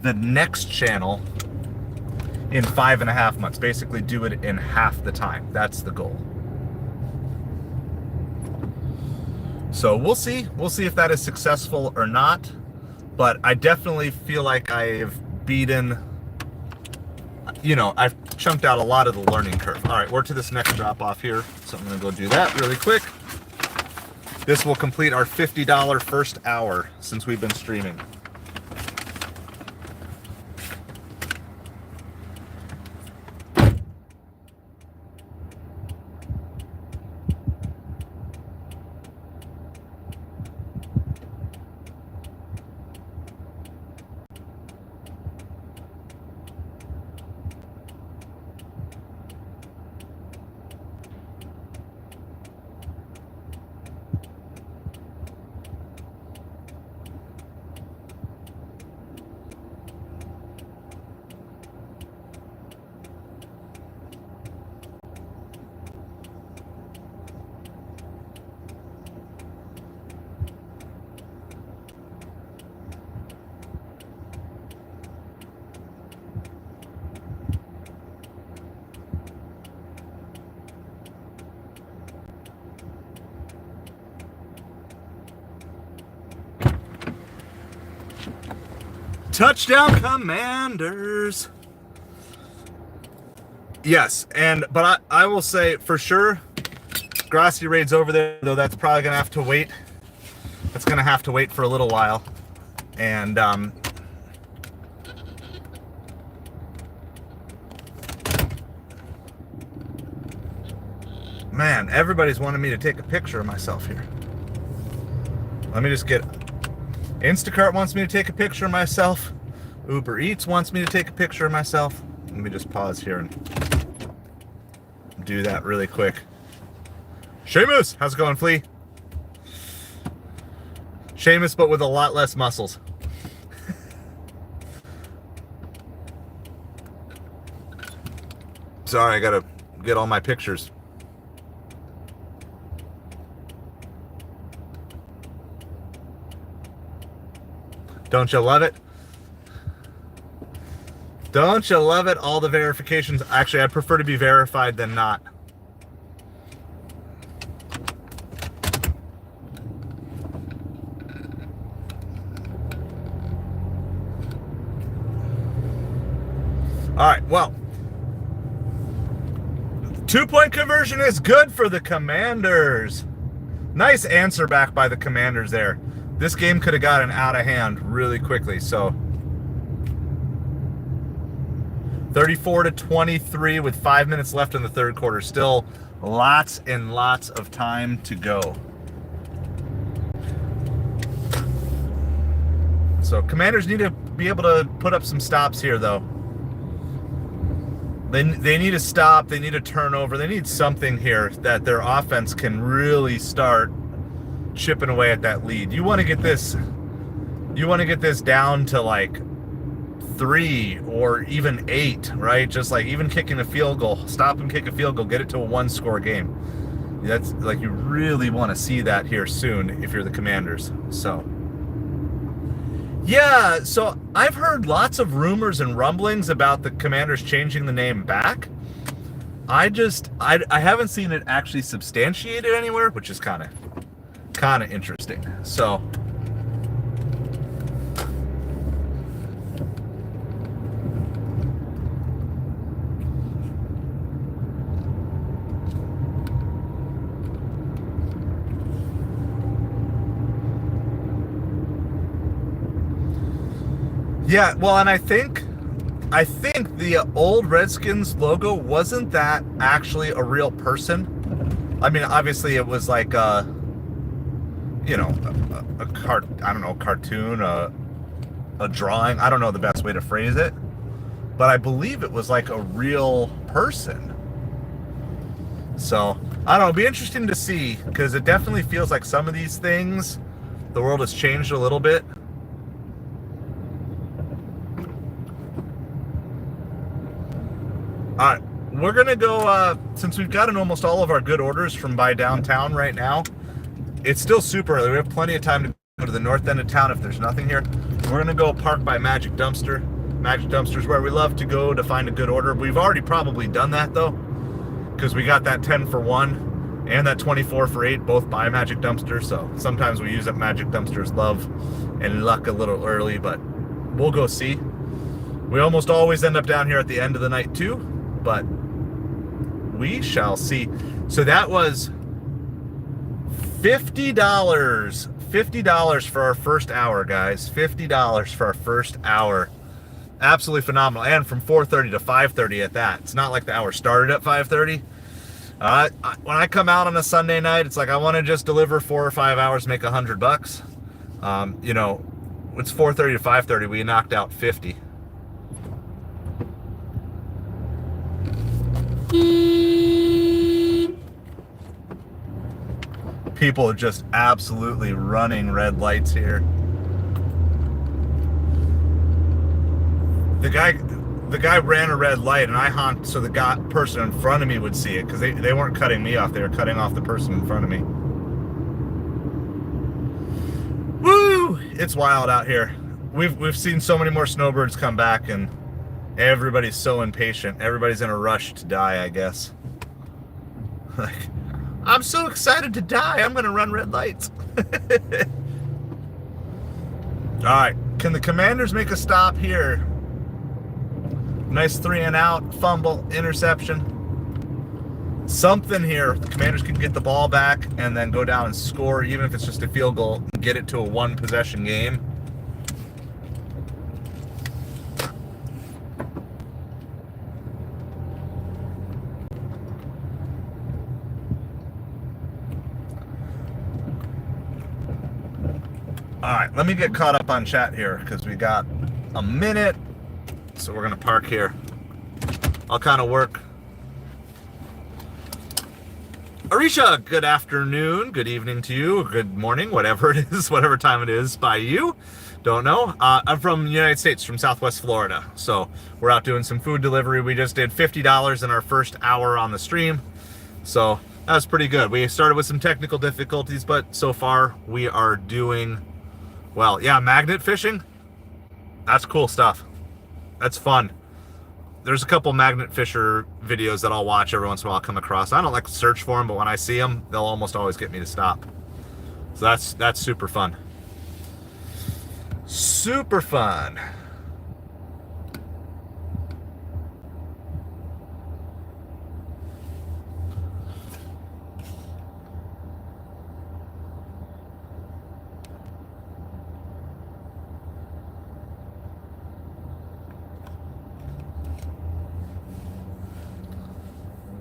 the next channel in 5.5 months. Basically do it in half the time. That's the goal. So we'll see if that is successful or not, but I definitely feel like I've beaten, I've chunked out a lot of the learning curve. All right, we're to this next drop off here, so I'm gonna go do that really quick. This will complete our $50 first hour since we've been streaming. Touchdown, Commanders! Yes, but I will say for sure, Grassy Raid's over there, though that's probably gonna have to wait. That's gonna have to wait for a little while, and man, everybody's wanting me to take a picture of myself here. Let me just get. Instacart wants me to take a picture of myself. UberEats wants me to take a picture of myself. Let me just pause here and do that really quick. Seamus, how's it going, Flea? Seamus, but with a lot less muscles. Sorry, I gotta get all my pictures. Don't you love it? Don't you love it? All the verifications. Actually, I'd prefer to be verified than not. All right, well, 2-point conversion is good for the Commanders. Nice answer back by the Commanders there. This game could have gotten out of hand really quickly. So 34-23 with 5 minutes left in the third quarter. Still lots and lots of time to go. So Commanders need to be able to put up some stops here, though. They need a stop. They need a turnover. They need something here that their offense can really start chipping away at that lead. You want to get this down to like 3 or even 8, right? Just like even kicking a field goal, stop and kick a field goal, get it to a 1-score game. That's like, you really want to see that here soon if you're the Commanders. So yeah, so I've heard lots of rumors and rumblings about the Commanders changing the name back. I haven't seen it actually substantiated anywhere, which is kind of interesting. So yeah, well, and I think the old Redskins logo wasn't that actually a real person. I mean, obviously it was like a cartoon, a drawing. I don't know the best way to phrase it, but I believe it was like a real person. So I don't know, it'll be interesting to see, because it definitely feels like some of these things, the world has changed a little bit. All right, we're gonna go, since we've gotten almost all of our good orders from by downtown right now, it's still super early. We have plenty of time to go to the north end of town if there's nothing here. We're gonna go park by Magic Dumpster. Magic Dumpster's where we love to go to find a good order. We've already probably done that though, because we got that 10 for 1 and that 24 for 8 both buy magic dumpsters. So sometimes we use up magic dumpsters love and luck a little early, but we'll go see. We almost always end up down here at the end of the night too, but we shall see. So that was $50. $50 for our first hour, guys. $50 for our first hour. Absolutely phenomenal. And from 4:30 to 5:30 at that. It's not like the hour started at 5:30. When I come out on a Sunday night, it's like I want to just deliver 4 or 5 hours, make $100. You know, it's 4:30 to 5:30. We knocked out 50. People are just absolutely running red lights here. The guy ran a red light and I honked so the person in front of me would see it, because they weren't cutting me off, they were cutting off the person in front of me. Woo! It's wild out here. We've seen so many more snowbirds come back, and everybody's so impatient. Everybody's in a rush to die, I guess. Like, I'm so excited to die, I'm gonna run red lights. Alright, can the Commanders make a stop here? Nice 3 and out, fumble, interception. Something here. The Commanders can get the ball back and then go down and score, even if it's just a field goal, and get it to a 1-possession game. All right, let me get caught up on chat here because we got a minute. So we're going to park here. I'll kind of work. Arisha, good afternoon, good evening to you, good morning, whatever it is, whatever time it is by you. Don't know. I'm from the United States, from Southwest Florida. So we're out doing some food delivery. We just did $50 in our first hour on the stream. So that was pretty good. We started with some technical difficulties, but so far we are doing well. Yeah, magnet fishing. That's cool stuff. That's fun. There's a couple magnet fisher videos that I'll watch every once in a while come across. I don't like to search for them, but when I see them, they'll almost always get me to stop. So that's super fun. Super fun.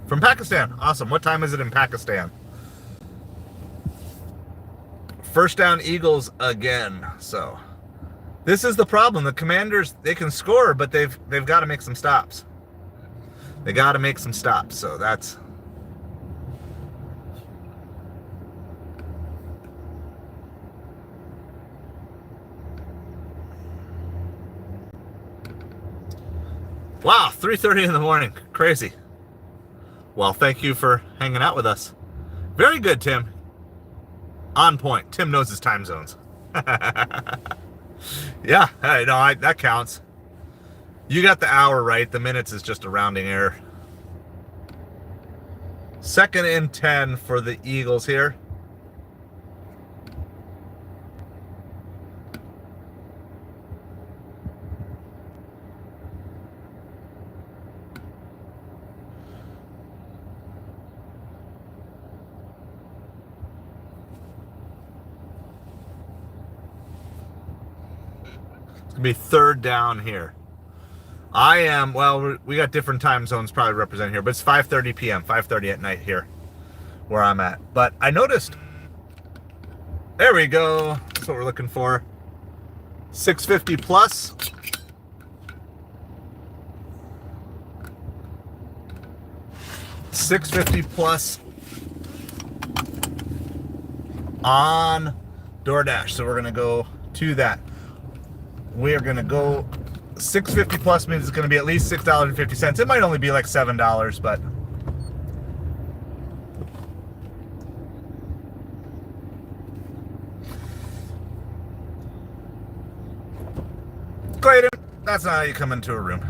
From Pakistan. Awesome. What time is it in Pakistan? First down Eagles again. So this is the problem. The Commanders, they can score, but they've got to make some stops. They got to make some stops. So that's wow, 3:30 in the morning. Crazy. Well, thank you for hanging out with us. Very good, Tim. On point. Tim knows his time zones. Yeah, hey, no, that counts. You got the hour right. The minutes is just a rounding error. 2nd and 10 for the Eagles here. Be 3rd down here. I am, well, we got different time zones probably represented here, but it's 5:30 p.m., 5:30 at night here where I'm at. But I noticed, there we go. That's what we're looking for. 650 plus. $650 plus on DoorDash. So we're going to go to that. We are going to go $6.50 plus means it's going to be at least $6.50. It might only be like $7, but Clayton, that's not how you come into a room.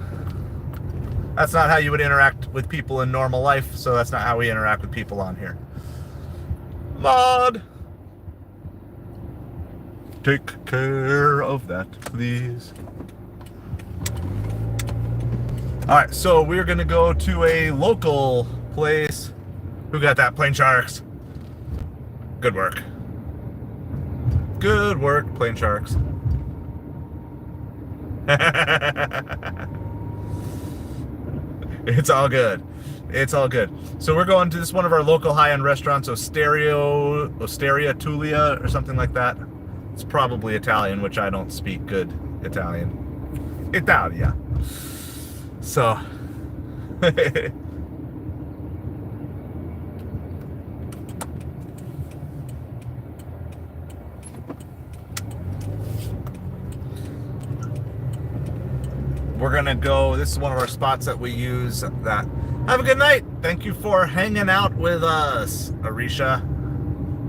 That's not how you would interact with people in normal life, so that's not how we interact with people on here. Maud, take care of that, please. All right, so we're gonna go to a local place. Who got that? Plain Sharks. Good work. Good work, Plain Sharks. It's all good. It's all good. So we're going to this one of our local high-end restaurants, Osteria Tulia or something like that. It's probably Italian, which I don't speak good Italian. Italia. So we're gonna go. This is one of our spots that we use. That have a good night. Thank you for hanging out with us, Arisha.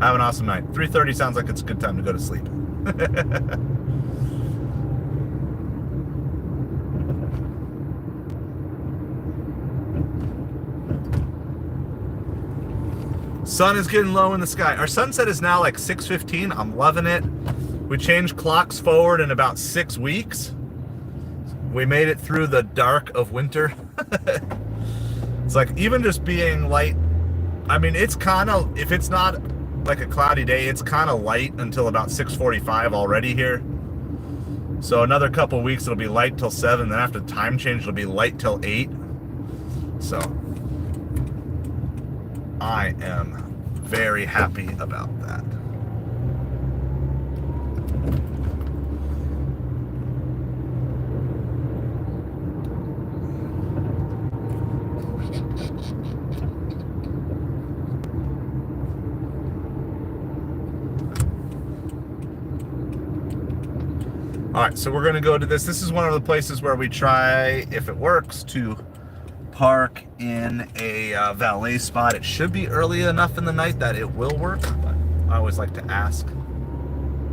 Have an awesome night. 3:30 sounds like it's a good time to go to sleep. Sun is getting low in the sky. Our sunset is now like 6:15. I'm loving it. We changed clocks forward in about 6 weeks. We made it through the dark of winter. It's like even just being light. I mean, it's kind of, if it's not like a cloudy day, it's kind of light until about 6:45 already here. So another couple weeks it'll be light till 7. Then after the time change it'll be light till 8. So I am very happy about that. All right, so we're gonna go to this. This is one of the places where we try, if it works, to park in a valet spot. It should be early enough in the night that it will work, but I always like to ask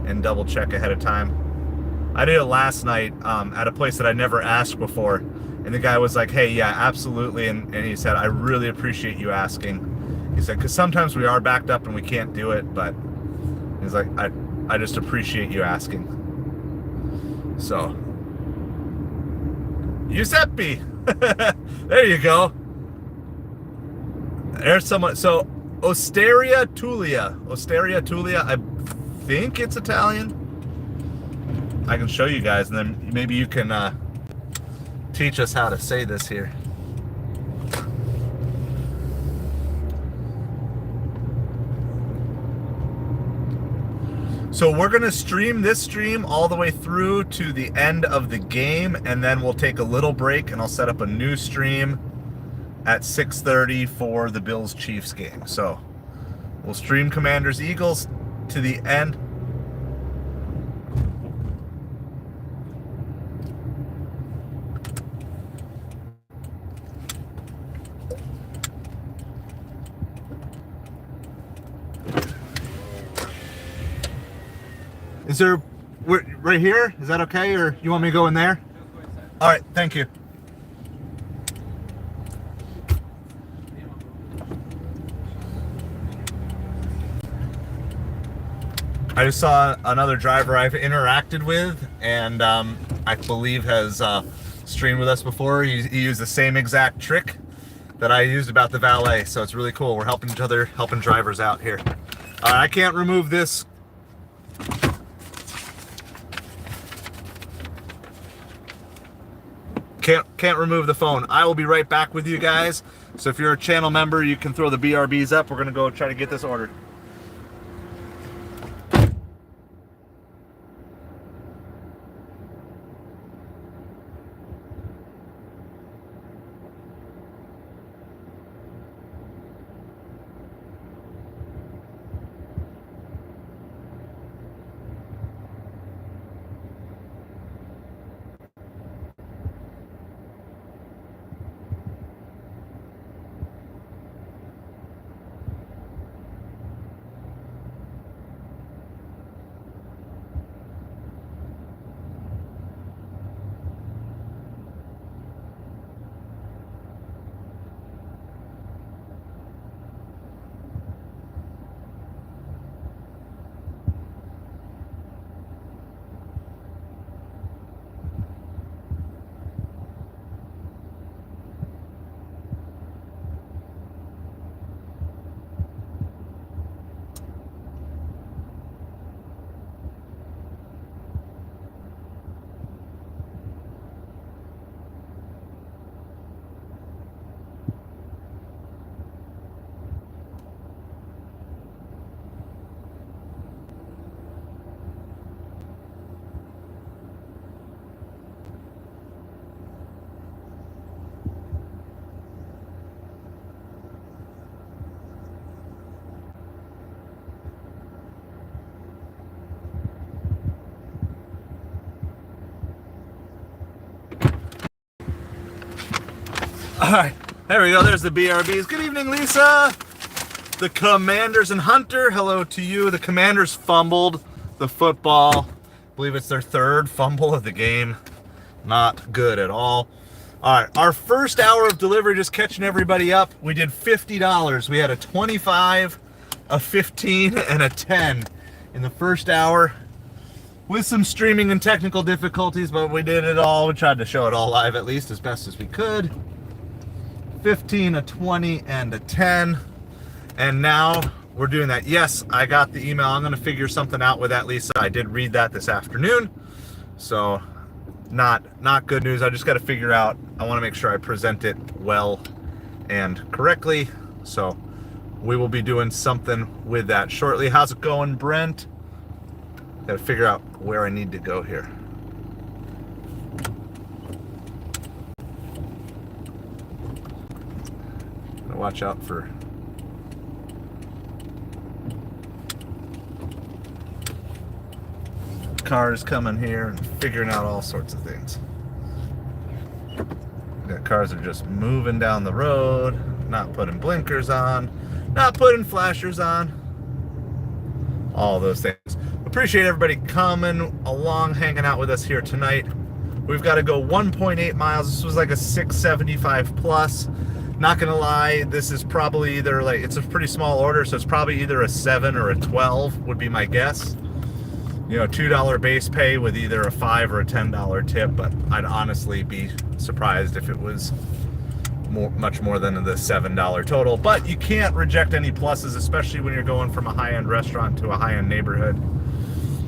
and double check ahead of time. I did it last night at a place that I never asked before, and the guy was like, hey, yeah, absolutely, and he said, I really appreciate you asking. He said, because sometimes we are backed up and we can't do it, but he's like, I just appreciate you asking. So, Giuseppe, there you go. There's someone. So, Osteria Tulia, I think it's Italian. I can show you guys, and then maybe you can teach us how to say this here. So we're gonna stream this stream all the way through to the end of the game, and then we'll take a little break and I'll set up a new stream at 6:30 for the Bills-Chiefs game. So we'll stream Commanders-Eagles to the end. Is there, right here? Is that okay, or you want me to go in there? All right, thank you. I just saw another driver I've interacted with, and I believe has streamed with us before. He used the same exact trick that I used about the valet, so it's really cool. We're helping each other, helping drivers out here. I can't remove this. Can't remove the phone. I will be right back with you guys. So if you're a channel member, you can throw the BRBs up. We're gonna go try to get this ordered. All right, there we go. There's the BRBs. Good evening, Lisa. The Commanders and Hunter, hello to you. The Commanders fumbled the football. I believe it's their third fumble of the game. Not good at all. All right, our first hour of delivery, just catching everybody up. We did $50. We had a 25, a 15, and a 10 in the first hour with some streaming and technical difficulties, but we did it all. We tried to show it all live, at least as best as we could. 15, a 20, and a 10. And now we're doing that. Yes, I got the email. I'm going to figure something out with that, Lisa. I did read that this afternoon. So not good news. I just got to figure out. I want to make sure I present it well and correctly. So we will be doing something with that shortly. How's it going, Brent? Got to figure out where I need to go here. Gotta watch out for cars coming here and figuring out all sorts of things. Got cars that are just moving down the road, not putting blinkers on, not putting flashers on, all those things. Appreciate everybody coming along, hanging out with us here tonight. We've got to go 1.8 miles. This was like a 675 plus. Not gonna lie, this is probably either like, it's a pretty small order, so it's probably either a 7 or a 12 would be my guess. You know, $2 base pay with either a $5 or a $10 tip, but I'd honestly be surprised if it was much more than the $7 total. But you can't reject any pluses, especially when you're going from a high-end restaurant to a high-end neighborhood,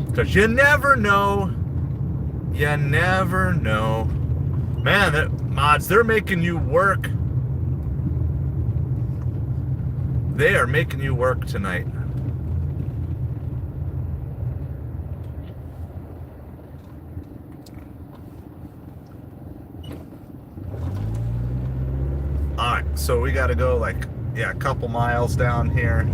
because you never know. You never know. Man, mods, they're making you work. They are making you work tonight. All right, so we got to go like, a couple miles down here.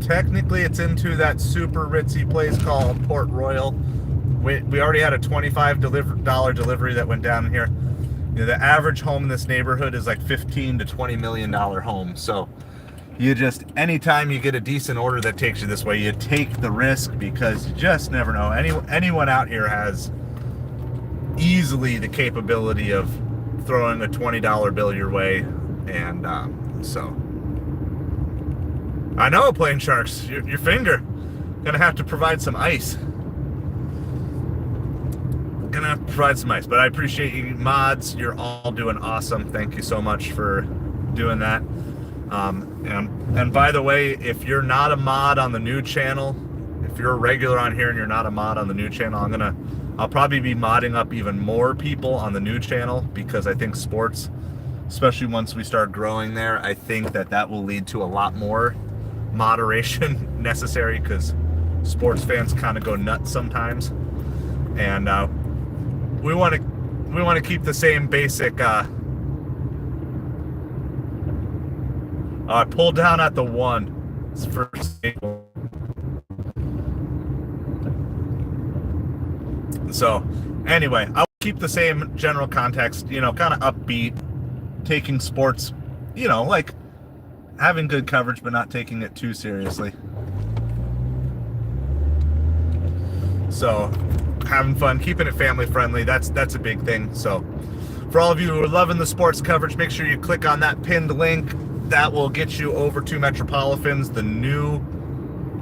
Technically, it's into that super ritzy place called Port Royal. We already had a $25 delivery that went down here. You know, the average home in this neighborhood is like $15 to $20 million home. So you just, anytime you get a decent order that takes you this way, you take the risk, because you just never know. Anyone out here has easily the capability of throwing a $20 bill your way. And so I know, Plain Sharks, your finger gonna have to provide some ice. Gonna have to provide some ice. But I appreciate you mods. You're all doing awesome. Thank you so much for doing that. And by the way, if you're not a mod on the new channel, if you're a regular on here and you're not a mod on the new channel, I'll probably be modding up even more people on the new channel, because I think sports, especially once we start growing there, I think that will lead to a lot more moderation necessary, because sports fans kind of go nuts sometimes, and we want to keep the same basic. I pulled down at the 1. It's first. So anyway, I'll keep the same general context, kind of upbeat, taking sports, like having good coverage, but not taking it too seriously. So having fun, keeping it family friendly, that's a big thing. So for all of you who are loving the sports coverage, make sure you click on that pinned link. That will get you over to MetropoliFins,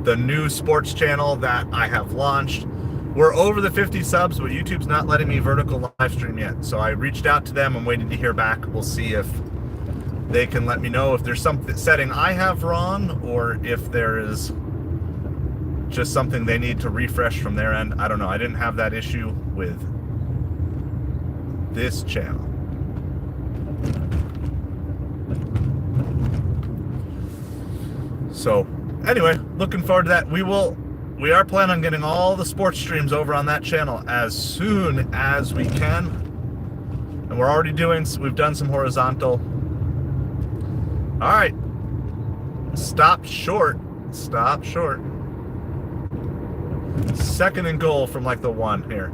the new sports channel that I have launched. We're over the 50 subs, but YouTube's not letting me vertical live stream yet. So I reached out to them. I'm waiting to hear back. We'll see if they can let me know if there's some setting I have wrong, or if there is just something they need to refresh from their end. I don't know. I didn't have that issue with this channel. So anyway, looking forward to that. We are planning on getting all the sports streams over on that channel as soon as we can. And we've done some horizontal. All right. Stop short. Second and goal from like the 1 here.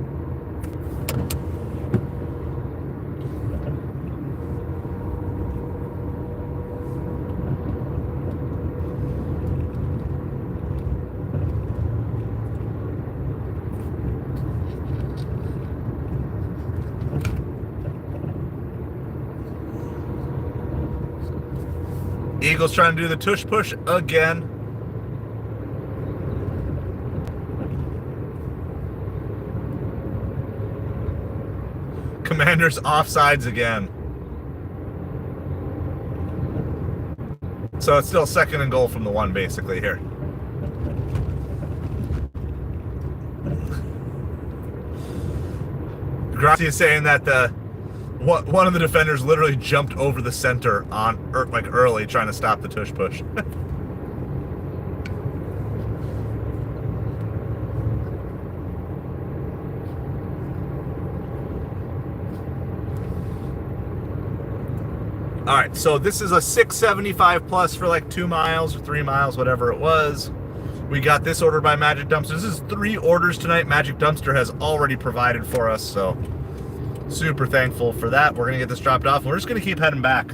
Eagles trying to do the tush push again. Commanders offsides again. So it's still 2nd and goal from the 1 basically here. Gracia is saying that one of the defenders literally jumped over the center on like early trying to stop the tush push. All right, so this is a 675 plus for like 2 miles or 3 miles, whatever it was. We got this ordered by Magic Dumpster. This is 3 orders tonight. Magic Dumpster has already provided for us, so super thankful for that. We're gonna get this dropped off. We're just gonna keep heading back.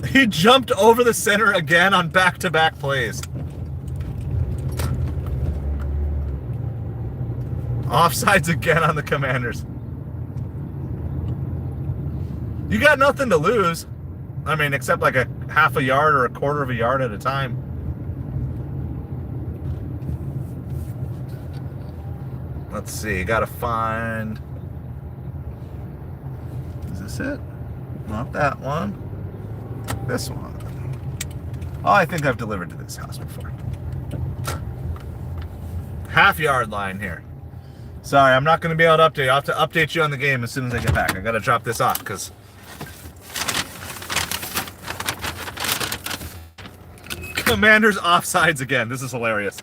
He jumped over the center again on back-to-back plays. Offsides again on the Commanders. You got nothing to lose. I mean, except like a half a yard or a quarter of a yard at a time. Let's see. Got to find... Is this it? Not that one. This one. Oh, I think I've delivered to this house before. Half yard line here. Sorry, I'm not going to be able to update. I'll have to update you on the game as soon as I get back. I got to drop this off because Commanders offsides again. This is hilarious.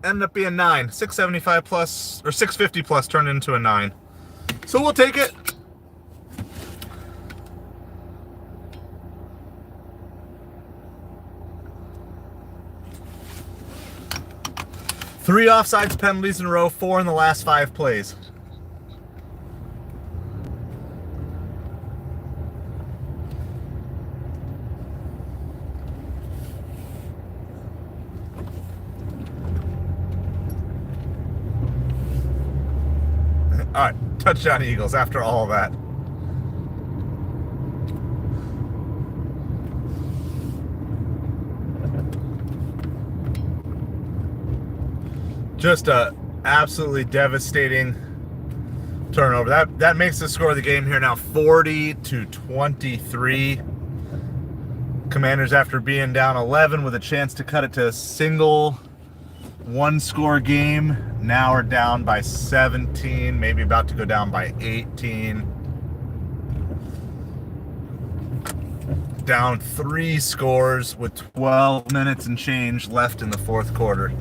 Ended up being 9. 675 plus, or 650 plus turned into a 9. So we'll take it. Three offsides penalties in a row, 4 in the last 5 plays. All right, touchdown Eagles after all that. Just a absolutely devastating turnover. That makes the score of the game here now 40-23. Commanders, after being down 11 with a chance to cut it to a single 1-score game, now are down by 17, maybe about to go down by 18. Down 3 scores with 12 minutes and change left in the 4th quarter.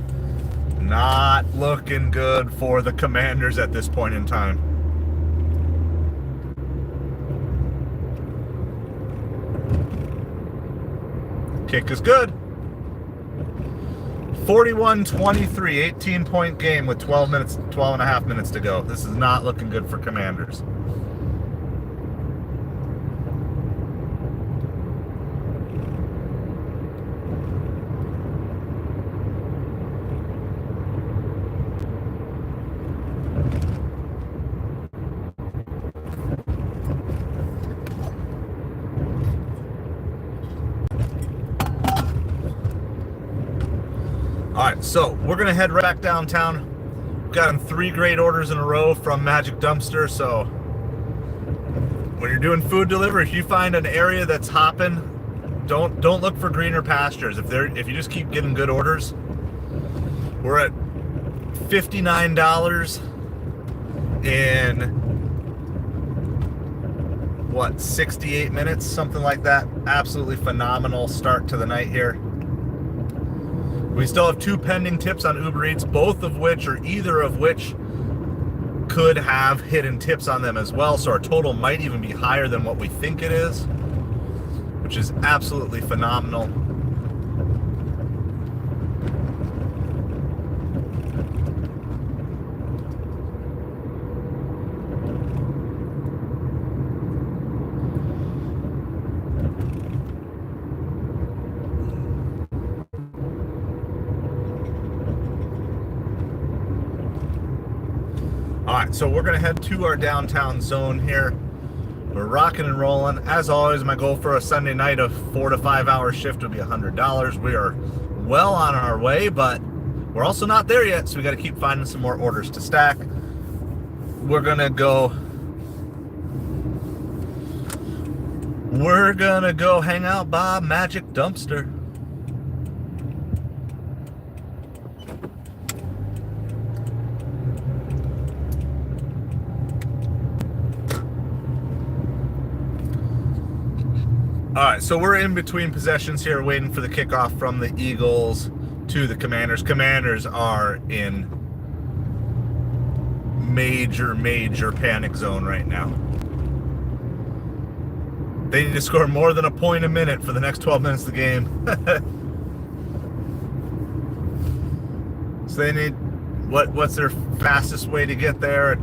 Not looking good for the Commanders at this point in time. Kick is good. 41-23, 18-point game with 12 and a half minutes to go. This is not looking good for Commanders. All right, so we're gonna head right back downtown. We've gotten 3 great orders in a row from Magic Dumpster. So when you're doing food delivery, if you find an area that's hopping, don't look for greener pastures. If you just keep getting good orders, we're at $59 in what, 68 minutes, something like that. Absolutely phenomenal start to the night here. We still have 2 pending tips on Uber Eats, both of which, or either of which, could have hidden tips on them as well. So our total might even be higher than what we think it is, which is absolutely phenomenal. All right, so we're gonna head to our downtown zone here. We're rocking and rolling. As always, my goal for a Sunday night of 4 to 5 hour shift would be $100. We are well on our way, but we're also not there yet, so we got to keep finding some more orders to stack. We're gonna go hang out by Magic Dumpster. All right, so we're in between possessions here, waiting for the kickoff from the Eagles to the Commanders. Commanders are in major panic zone right now. They need to score more than a point a minute for the next 12 minutes of the game. So they need, what's their fastest way to get there?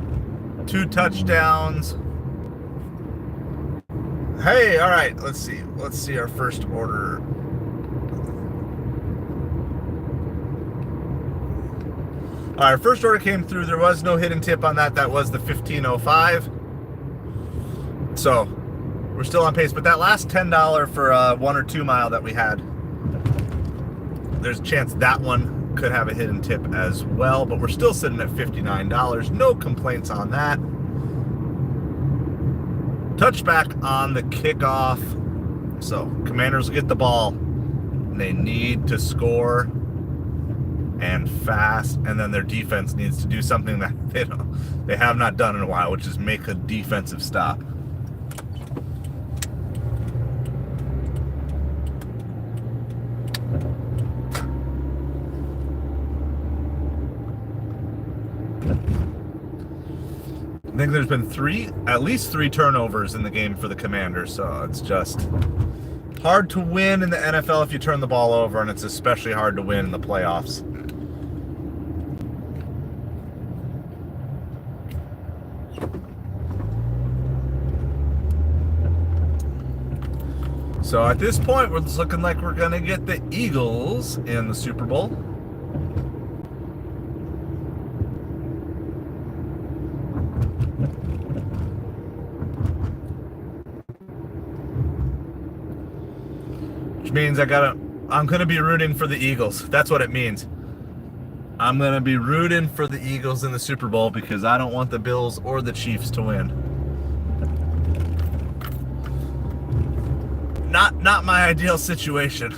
2 touchdowns. Hey, all right, let's see our first order. All right, our first order came through. There was no hidden tip on that. That was the 1505. So we're still on pace, but that last $10 for a 1 or 2 mile that we had, there's a chance that one could have a hidden tip as well, but we're still sitting at $59. No complaints on that. Touchback on the kickoff. So Commanders will get the ball. They need to score and fast, and then their defense needs to do something that they have not done in a while, which is make a defensive stop. I think there's been at least three turnovers in the game for the Commanders, so it's just hard to win in the NFL if you turn the ball over, and it's especially hard to win in the playoffs. So at this point, we're looking like we're going to get the Eagles in the Super Bowl. Which means I'm going to be rooting for the Eagles. That's what it means. I'm going to be rooting for the Eagles in the Super Bowl because I don't want the Bills or the Chiefs to win. Not my ideal situation.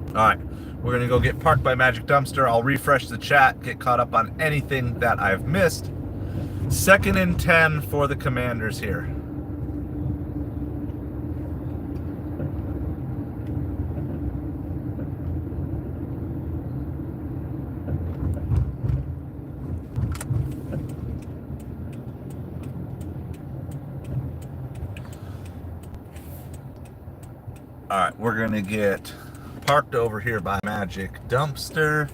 All right, we're going to go get parked by Magic Dumpster. I'll refresh the chat, get caught up on anything that I've missed. 2nd and 10 for the Commanders here. All right, we're going to get parked over here by Magic Dumpster.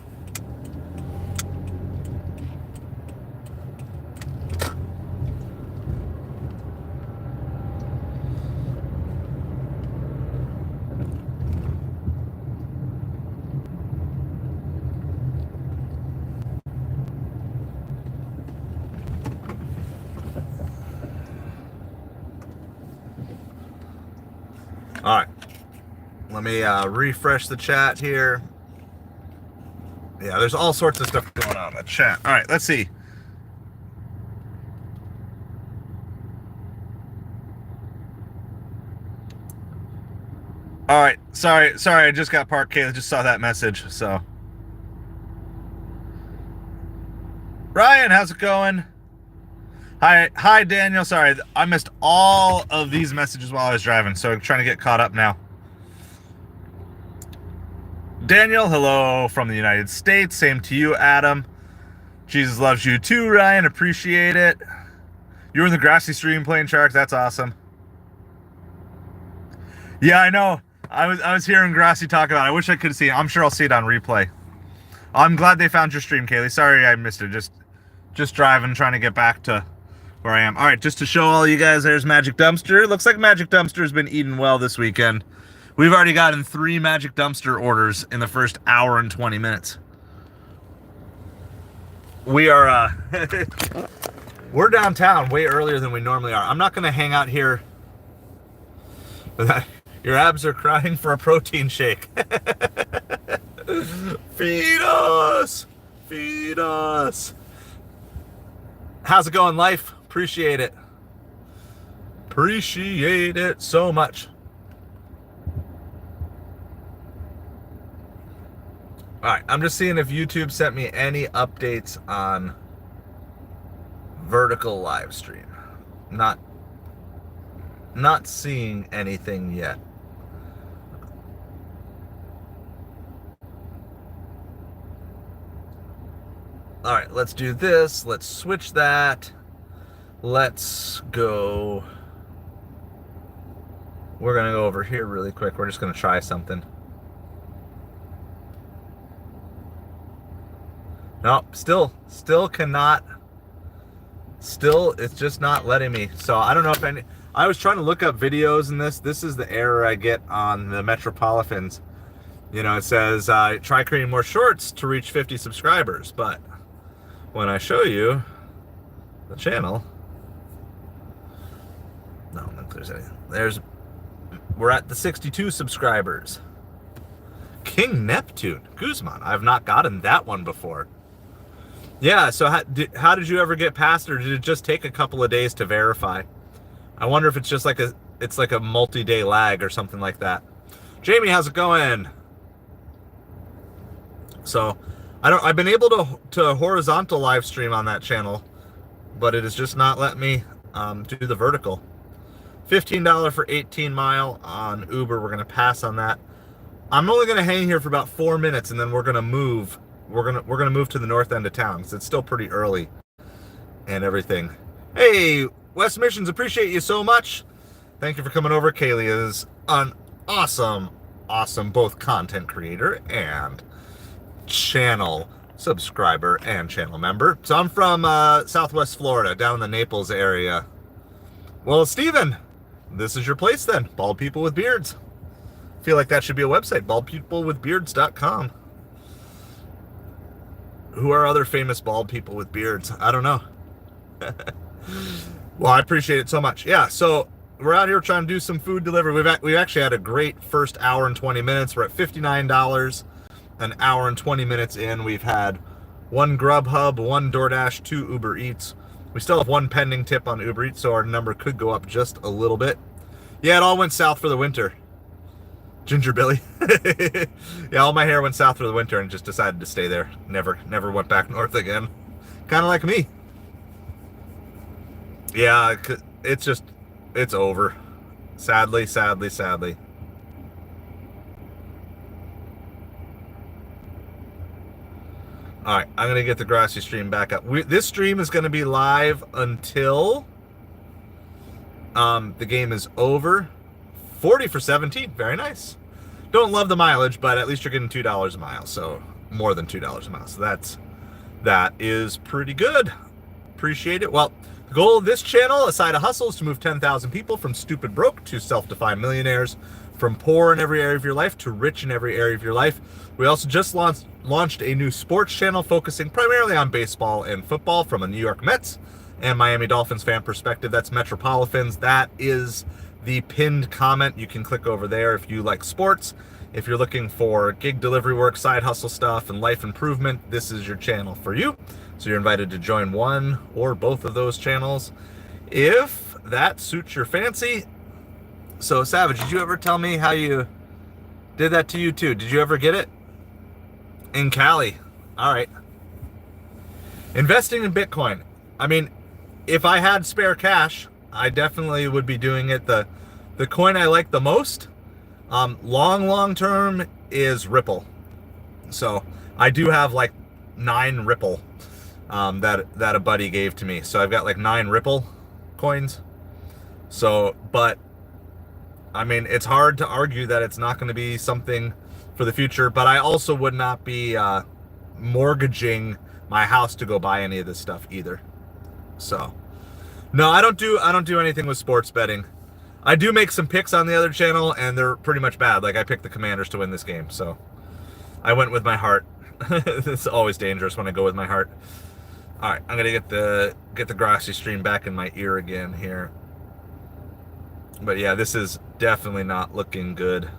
All right. Let me refresh the chat here. Yeah, there's all sorts of stuff going on in the chat. All right, let's see. All right, sorry, I just got parked. Kayla just saw that message, so. Ryan, how's it going? Hi, Daniel. Sorry, I missed all of these messages while I was driving, so I'm trying to get caught up now. Daniel, hello from the United States. Same to you, Adam. Jesus loves you too, Ryan. Appreciate it. You were in the grassy stream playing sharks. That's awesome. Yeah, I know. I was hearing Grassy talk about it. I wish I could see it. I'm sure I'll see it on replay. I'm glad they found your stream, Kaylee. Sorry I missed it. Just driving, trying to get back to where I am. All right, just to show all you guys, there's Magic Dumpster. Looks like Magic Dumpster's been eating well this weekend. We've already gotten 3 Magic Dumpster orders in the first hour and 20 minutes. We are, we're downtown way earlier than we normally are. I'm not going to hang out here. Your abs are crying for a protein shake. Feed us! Feed us! How's it going, life? Appreciate it. Appreciate it so much. Alright, I'm just seeing if YouTube sent me any updates on vertical live stream. Not seeing anything yet. All right, let's do this. Let's switch that. Let's go. We're going to go over here really quick. We're just going to try something. Nope, still cannot. Still, it's just not letting me. So I don't know if any. I was trying to look up videos in this. This is the error I get on the MetropoliFins. You know, it says, try creating more shorts to reach 50 subscribers. But when I show you the channel, no, not there's anything. We're at the 62 subscribers. King Neptune, Guzman. I've not gotten that one before. Yeah, so how did you ever get past, or did it just take a couple of days to verify? I wonder if it's just like a multi-day lag or something like that. Jamie, how's it going? So, I've been able to horizontal live stream on that channel, but it is just not letting me do the vertical. $15 for 18 mile on Uber. We're gonna pass on that. I'm only gonna hang here for about 4 minutes, and then we're gonna move. We're gonna move to the north end of town because it's still pretty early and everything. Hey, West Missions, appreciate you so much. Thank you for coming over. Kaylee is an awesome both content creator and channel subscriber and channel member. So I'm from Southwest Florida, down in the Naples area. Well, Steven, this is your place then. Bald People with Beards. Feel like that should be a website, baldpeoplewithbeards.com. Who are other famous bald people with beards? I don't know. Well, I appreciate it so much. Yeah, so we're out here trying to do some food delivery. We've actually had a great first hour and 20 minutes. We're at $59. An hour and 20 minutes in, we've had 1 Grubhub, 1 DoorDash, 2 Uber Eats. We still have 1 pending tip on Uber Eats, so our number could go up just a little bit. Yeah, it all went south for the winter. Ginger Billy. Yeah, all my hair went south for the winter and just decided to stay there. Never went back north again. Kind of like me. Yeah, it's over. Sadly. All right, I'm gonna get the grassy stream back up. This stream is gonna be live until the game is over. 40 for 17, very nice. Don't love the mileage, but at least you're getting $2 a mile, so more than $2 a mile. So that is pretty good. Appreciate it. Well, the goal of this channel, Aside of Hustle, is to move 10,000 people from stupid broke to self-defined millionaires, from poor in every area of your life to rich in every area of your life. We also just launched a new sports channel focusing primarily on baseball and football from a New York Mets and Miami Dolphins fan perspective. That's MetropoliFins. That is the pinned comment. You can click over there if you like sports. If you're looking for gig delivery work, side hustle stuff, and life improvement, this is your channel for you. So you're invited to join one or both of those channels if that suits your fancy. So, Savage, did you ever tell me how you did that to you too? Did you ever get it? In Cali. All right. Investing in Bitcoin. I mean, if I had spare cash, I definitely would be doing it. The coin I like the most, long term, is Ripple. So I do have like 9 Ripple that a buddy gave to me. So I've got like 9 Ripple coins. So, but I mean, it's hard to argue that it's not going to be something for the future, but I also would not be mortgaging my house to go buy any of this stuff either. So, no, I don't do anything with sports betting. I do make some picks on the other channel, and they're pretty much bad. Like, I picked the Commanders to win this game, so I went with my heart. It's always dangerous when I go with my heart. All right, I'm gonna get the grassy stream back in my ear again here. But yeah, this is definitely not looking good.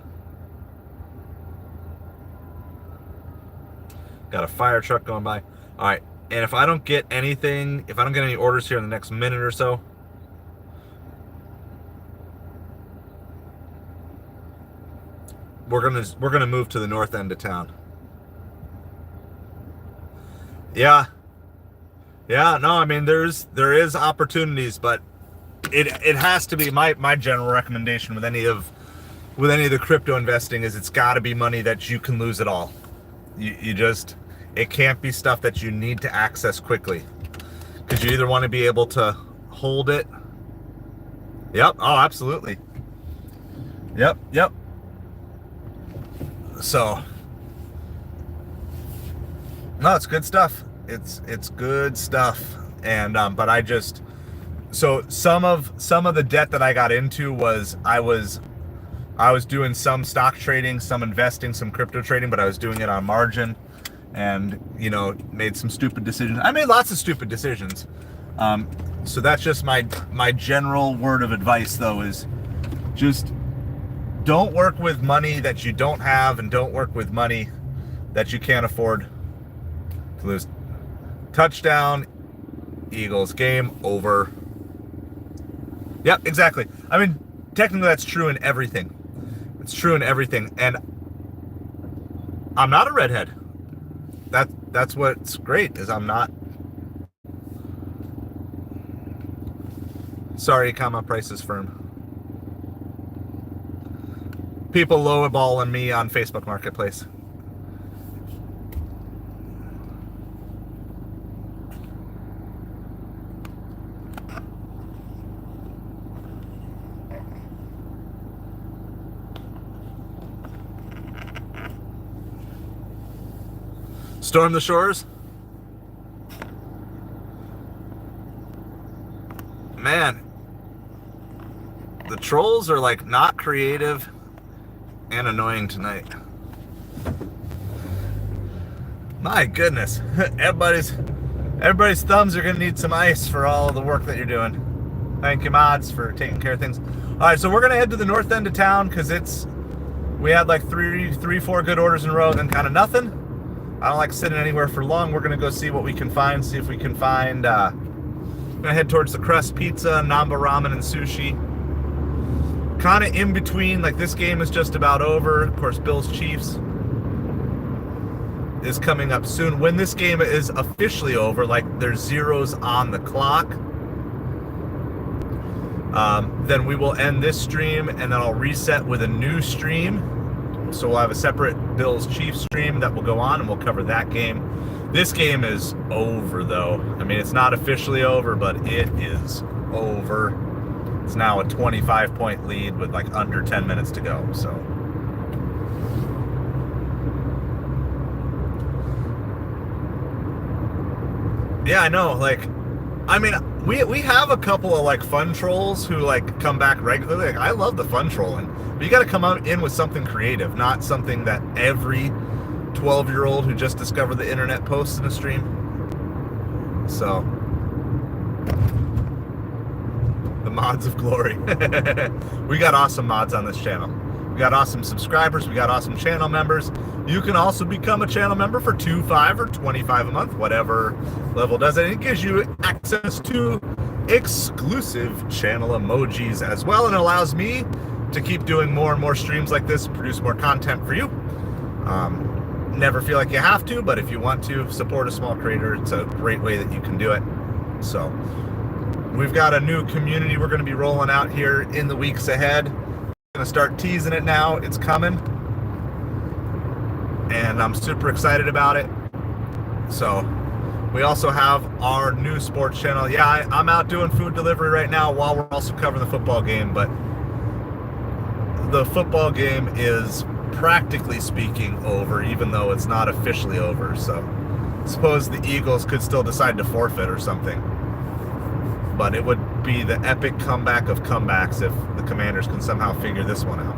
Got a fire truck going by. All right, and if I don't get anything, if I don't get any orders here in the next minute or so, we're gonna move to the north end of town. Yeah, no, I mean there is opportunities, but it has to be my general recommendation with any of the crypto investing is it's got to be money that you can lose at all. It can't be stuff that you need to access quickly, because you either want to be able to hold it. Yep. Oh, absolutely. Yep. So, no, it's good stuff. It's good stuff. And but I just, so some of the debt that I got into was I was doing some stock trading, some investing, some crypto trading, but I was doing it on margin, and made some stupid decisions. I made lots of stupid decisions. So that's just my general word of advice, though, is just don't work with money that you don't have, and don't work with money that you can't afford to lose. Touchdown, Eagles, game over. Yep, exactly. I mean, technically that's true in everything. It's true in everything. And I'm not a redhead. That's what's great, is I'm not. Sorry, prices firm. People lowballing me on Facebook Marketplace. Storm the shores? Man, the trolls are like not creative and annoying tonight. My goodness. Everybody's thumbs are gonna need some ice for all the work that you're doing. Thank you, mods, for taking care of things. All right, so we're gonna head to the north end of town because we had like three, 4 good orders in a row, then kind of nothing. I don't like sitting anywhere for long. We're gonna go see what we can find. See if we can find. Gonna head towards the Crust Pizza, Namba Ramen, and Sushi. Kind of in between. Like, this game is just about over. Of course, Bills Chiefs is coming up soon. When this game is officially over, like there's zeros on the clock, then we will end this stream, and then I'll reset with a new stream. So we'll have a separate Bills Chiefs stream that will go on, and we'll cover that game. This game is over, though. I mean, it's not officially over, but it is over. It's now a 25-point lead with like under 10 minutes to go. So, yeah, I know. Like, I mean, we have a couple of like fun trolls who like come back regularly. Like, I love the fun trolling, but you got to come out in with something creative, not something that every 12-year-old who just discovered the internet posts in a stream. So, the mods of glory. We got awesome mods on this channel. We got awesome subscribers. We got awesome channel members. You can also become a channel member for $2, $5, or $25 a month, whatever level does it. And it gives you access to exclusive channel emojis as well, and allows me to keep doing more and more streams like this, produce more content for you. Never feel like you have to, but if you want to support a small creator, it's a great way that you can do it. So, We've got a new community we're going to be rolling out here in the weeks ahead. I'm going to start teasing it now. It's coming. And I'm super excited about it. So we also have our new sports channel. Yeah, I'm out doing food delivery right now while we're also covering the football game, but the football game is practically speaking over, even though it's not officially over. So I suppose the Eagles could still decide to forfeit or something. But it would be the epic comeback of comebacks if the Commanders can somehow figure this one out.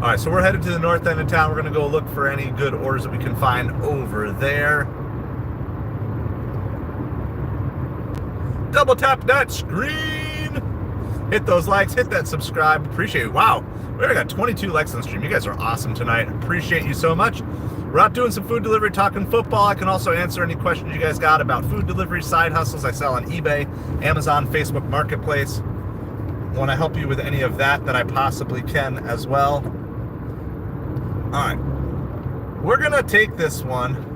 All right, so we're headed to the north end of town. We're going to go look for any good orders that we can find over there. Double tap that screen. Hit those likes, hit that subscribe. Appreciate it. Wow, we already got 22 likes on the stream. You guys are awesome tonight. Appreciate you so much. We're out doing some food delivery, talking football. I can also answer any questions you guys got about food delivery, side hustles I sell on eBay, Amazon, Facebook Marketplace. Want to help you with any of that I possibly can as well. All right, we're gonna take this one.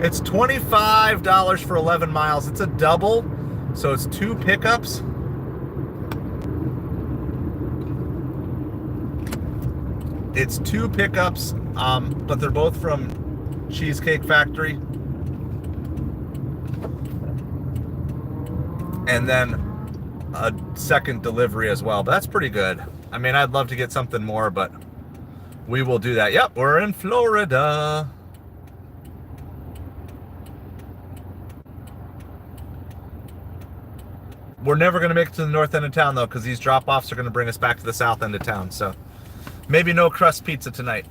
It's $25 for 11 miles. It's a double, so it's 2 pickups. It's 2 pickups, but they're both from Cheesecake Factory. And then a second delivery as well, but that's pretty good. I mean, I'd love to get something more, but we will do that. Yep, we're in Florida. We're never going to make it to the north end of town, though, because these drop-offs are going to bring us back to the south end of town. So maybe no crust pizza tonight.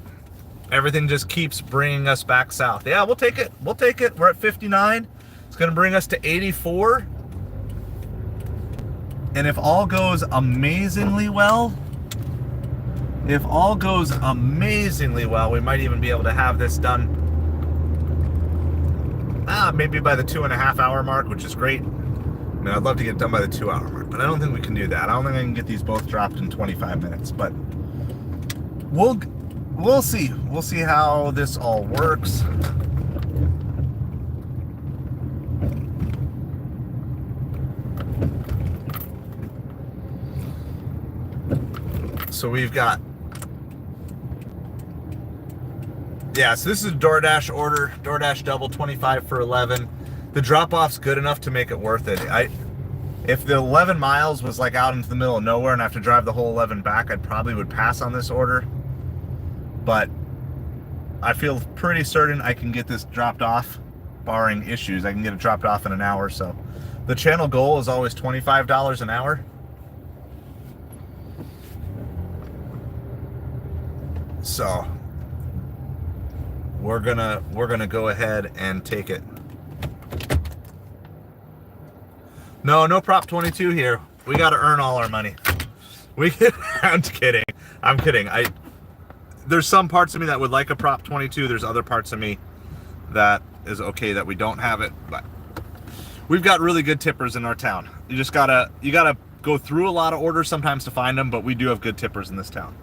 Everything just keeps bringing us back south. Yeah, we'll take it. We'll take it. We're at 59. It's going to bring us to 84. And if all goes amazingly well, we might even be able to have this done maybe by the 2.5 hour mark, which is great. I mean, I'd love to get it done by the 2 hour mark, but I don't think we can do that. I don't think I can get these both dropped in 25 minutes, but we'll see. We'll see how this all works. So we've got, yeah, so this is a DoorDash order, DoorDash double, 25 for 11. The drop-off's good enough to make it worth it. If the 11 miles was like out into the middle of nowhere and I have to drive the whole 11 back, I probably would pass on this order. But I feel pretty certain I can get this dropped off, barring issues. I can get it dropped off in an hour. So the channel goal is always $25 an hour. So we're gonna go ahead and take it. No Prop 22 here. We got to earn all our money. I'm kidding. There's some parts of me that would like a Prop 22. There's other parts of me that is okay that we don't have it. But we've got really good tippers in our town. You gotta go through a lot of orders sometimes to find them, but we do have good tippers in this town.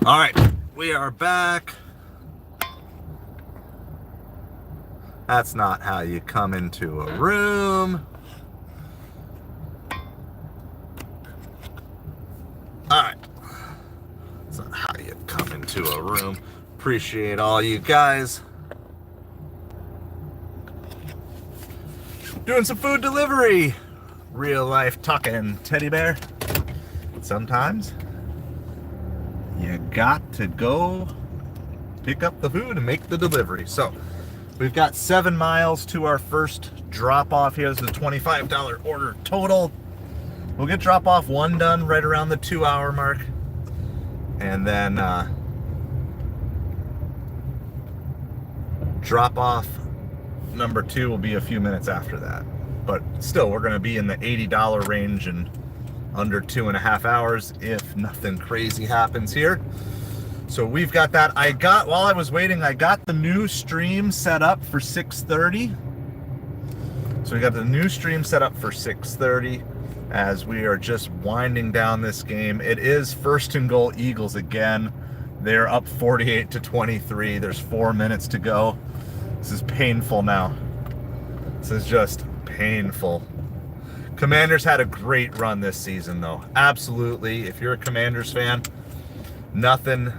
All right, we are back. That's not how you come into a room. All right, that's not how you come into a room. Appreciate all you guys doing some food delivery. Real life talking teddy bear. Sometimes you got to go pick up the food and make the delivery. So we've got 7 miles to our first drop off here. This is a $25 order total. We'll get drop off 1 done right around the 2-hour mark. And then drop off number 2 will be a few minutes after that. But still, we're going to be in the $80 range in under 2.5 hours if nothing crazy happens here. So we've got that. While I was waiting, I got the new stream set up for 6:30. So we got the new stream set up for 6:30 as we are just winding down this game. It is first and goal Eagles again. They're up 48-23. There's 4 minutes to go. This is painful now. This is just painful. Commanders had a great run this season, though. Absolutely. If you're a Commanders fan, nothing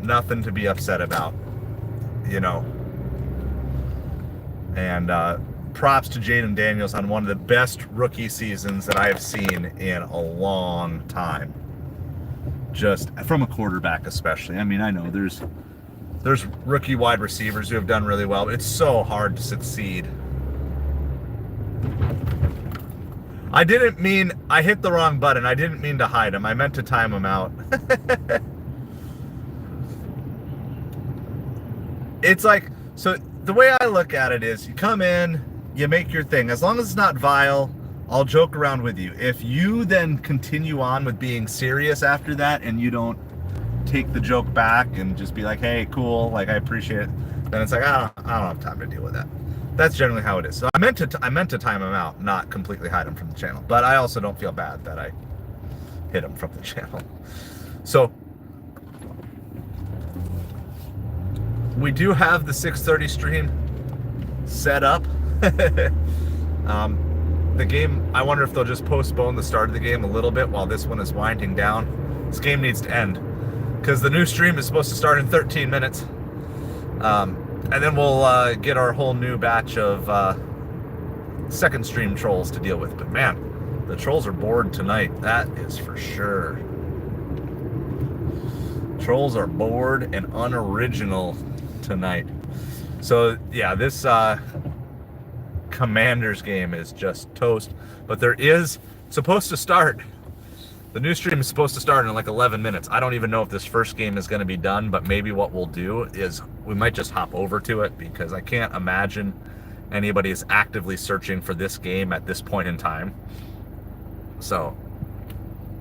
to be upset about, you know. And props to Jaden Daniels on one of the best rookie seasons that I have seen in a long time. Just from a quarterback, especially. I mean, I know there's rookie wide receivers who have done really well, but it's so hard to succeed. I hit the wrong button. I didn't mean to hide him. I meant to time him out. It's like, so the way I look at it is you come in, you make your thing. As long as it's not vile, I'll joke around with you. If you then continue on with being serious after that and you don't take the joke back and just be like, hey, cool, like I appreciate it, then it's like, I don't have time to deal with that. That's generally how it is. So I meant to time him out, not completely hide him from the channel. But I also don't feel bad that I hit him from the channel. So we do have the 6:30 stream set up. The game, I wonder if they'll just postpone the start of the game a little bit while this one is winding down. This game needs to end because the new stream is supposed to start in 13 minutes. And then we'll get our whole new batch of second stream trolls to deal with. But man, the trolls are bored tonight. That is for sure. Trolls are bored and unoriginal tonight. So yeah, this Commanders game is just toast. But there is supposed to start. The new stream is supposed to start in like 11 minutes. I don't even know if this first game is going to be done, but maybe what we'll do is we might just hop over to it because I can't imagine anybody is actively searching for this game at this point in time. So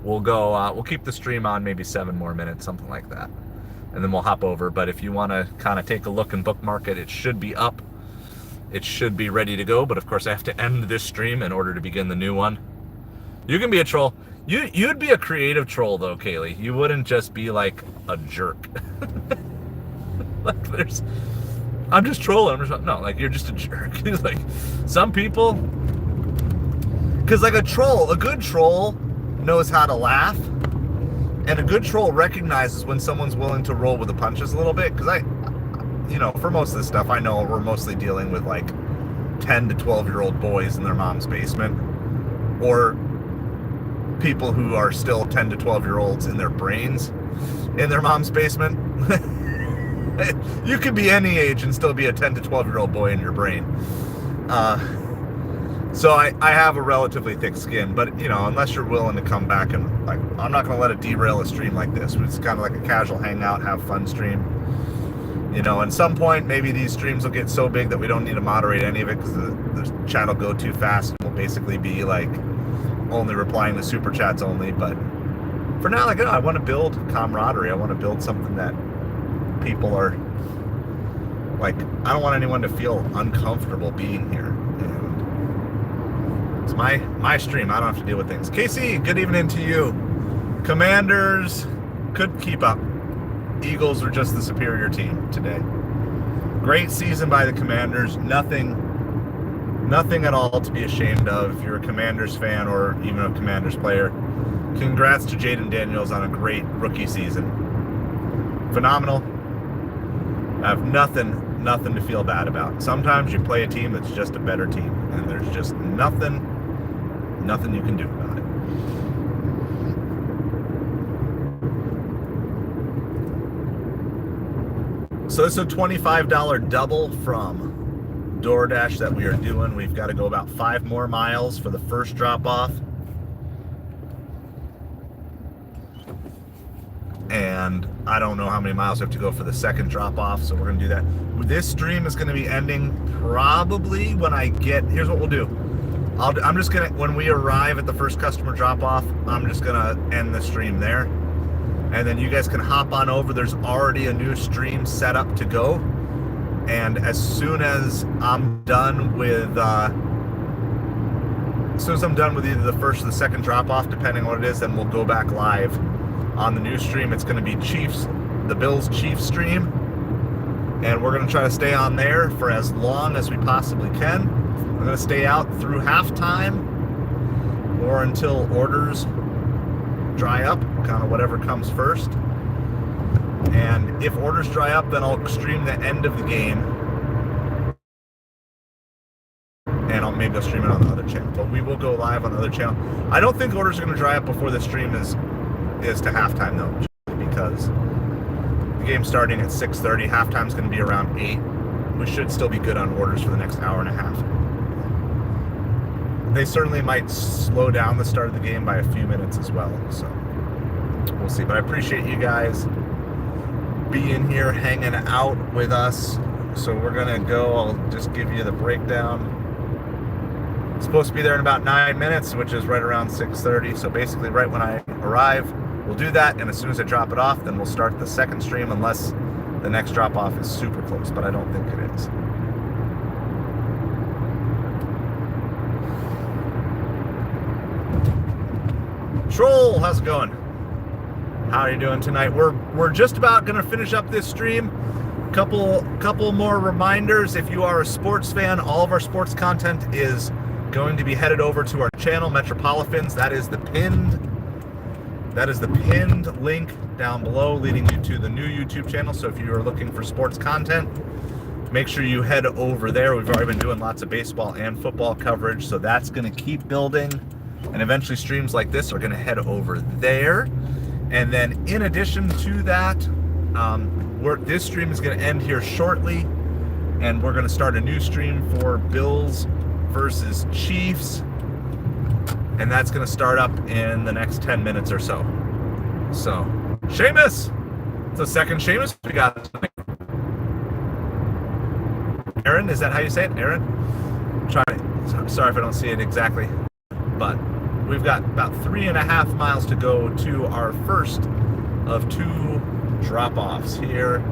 we'll go, we'll keep the stream on maybe 7 more minutes, something like that. And then we'll hop over. But if you want to kind of take a look and bookmark it, it should be up. It should be ready to go. But of course I have to end this stream in order to begin the new one. You can be a troll. You'd be a creative troll though, Kaylee. You wouldn't just be like a jerk. Like I'm just trolling. No, like you're just a jerk. Like some people, because like a good troll knows how to laugh, and a good troll recognizes when someone's willing to roll with the punches a little bit. Because for most of this stuff, I know we're mostly dealing with like 10 to 12-year-old boys in their mom's basement, or people who are still 10 to 12-year-olds in their brains in their mom's basement. You could be any age and still be a 10 to 12-year-old boy in your brain. So I have a relatively thick skin, but unless you're willing to come back and like, I'm not going to let it derail a stream like this. It's kind of like a casual hangout, have fun stream. At some point, maybe these streams will get so big that we don't need to moderate any of it because the channel go too fast. We'll basically be like only replying to super chats only. But for now, like, I want to build camaraderie. I want to build something that people are like, I don't want anyone to feel uncomfortable being here. And it's my stream. I don't have to deal with things. Casey, good evening to you. Commanders could keep up. Eagles are just the superior team today. Great season by the Commanders. Nothing at all to be ashamed of if you're a Commanders fan or even a Commanders player. Congrats to Jaden Daniels on a great rookie season. Phenomenal. I have nothing to feel bad about. Sometimes you play a team that's just a better team, and there's just nothing you can do about it. So it's a $25 double from DoorDash that we are doing. We've got to go about 5 more miles for the first drop off. And I don't know how many miles we have to go for the second drop off, so we're going to do that. This stream is going to be ending probably when I get, here's what we'll do. I'm just going to, when we arrive at the first customer drop off, I'm just going to end the stream there. And then you guys can hop on over. There's already a new stream set up to go. And as soon as I'm done with, either the first or the second drop off, depending on what it is, then we'll go back live on the new stream. It's going to be the Bills Chiefs stream, and we're going to try to stay on there for as long as we possibly can. We're going to stay out through halftime or until orders dry up, kind of whatever comes first. And if orders dry up, then I'll stream the end of the game, and maybe I'll stream it on the other channel, but we will go live on the other channel. I don't think orders are going to dry up before the stream is to halftime, though, because the game's starting at 6:30. Halftime's going to be around 8. We should still be good on orders for the next hour and a half. They certainly might slow down the start of the game by a few minutes as well, so we'll see. But I appreciate you guys being here, hanging out with us. So we're going to go. I'll just give you the breakdown. It's supposed to be there in about 9 minutes, which is right around 6:30. So basically right when I arrive, we'll do that, and as soon as I drop it off, then we'll start the second stream, unless the next drop off is super close, but I don't think it is. Troll, how's it going? How are you doing tonight? We're just about gonna finish up this stream. Couple more reminders. If you are a sports fan, all of our sports content is going to be headed over to our channel, MetropoliFins. That is the pinned link down below, leading you to the new YouTube channel. So if you are looking for sports content, make sure you head over there. We've already been doing lots of baseball and football coverage, so that's going to keep building. And eventually streams like this are going to head over there. And then in addition to that, this stream is going to end here shortly, and we're going to start a new stream for Bills versus Chiefs, and that's going to start up in the next 10 minutes or so. So, Seamus! It's the second Seamus we got. Aaron, is that how you say it? Aaron? Sorry if I don't see it exactly, but we've got about 3.5 miles to go to our first of 2 drop-offs here.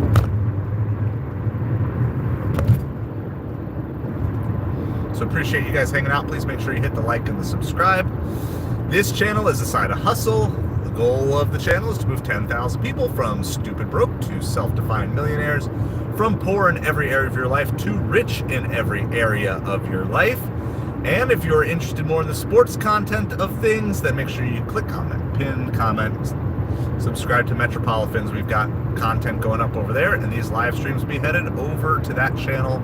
So appreciate you guys hanging out. Please make sure you hit the like and the subscribe. This channel is a side of hustle. The goal of the channel is to move 10,000 people from stupid broke to self-defined millionaires, from poor in every area of your life to rich in every area of your life. And if you're interested more in the sports content of things, then make sure you click on that pinned comment, subscribe to MetropoliFins. We've got content going up over there, and these live streams will be headed over to that channel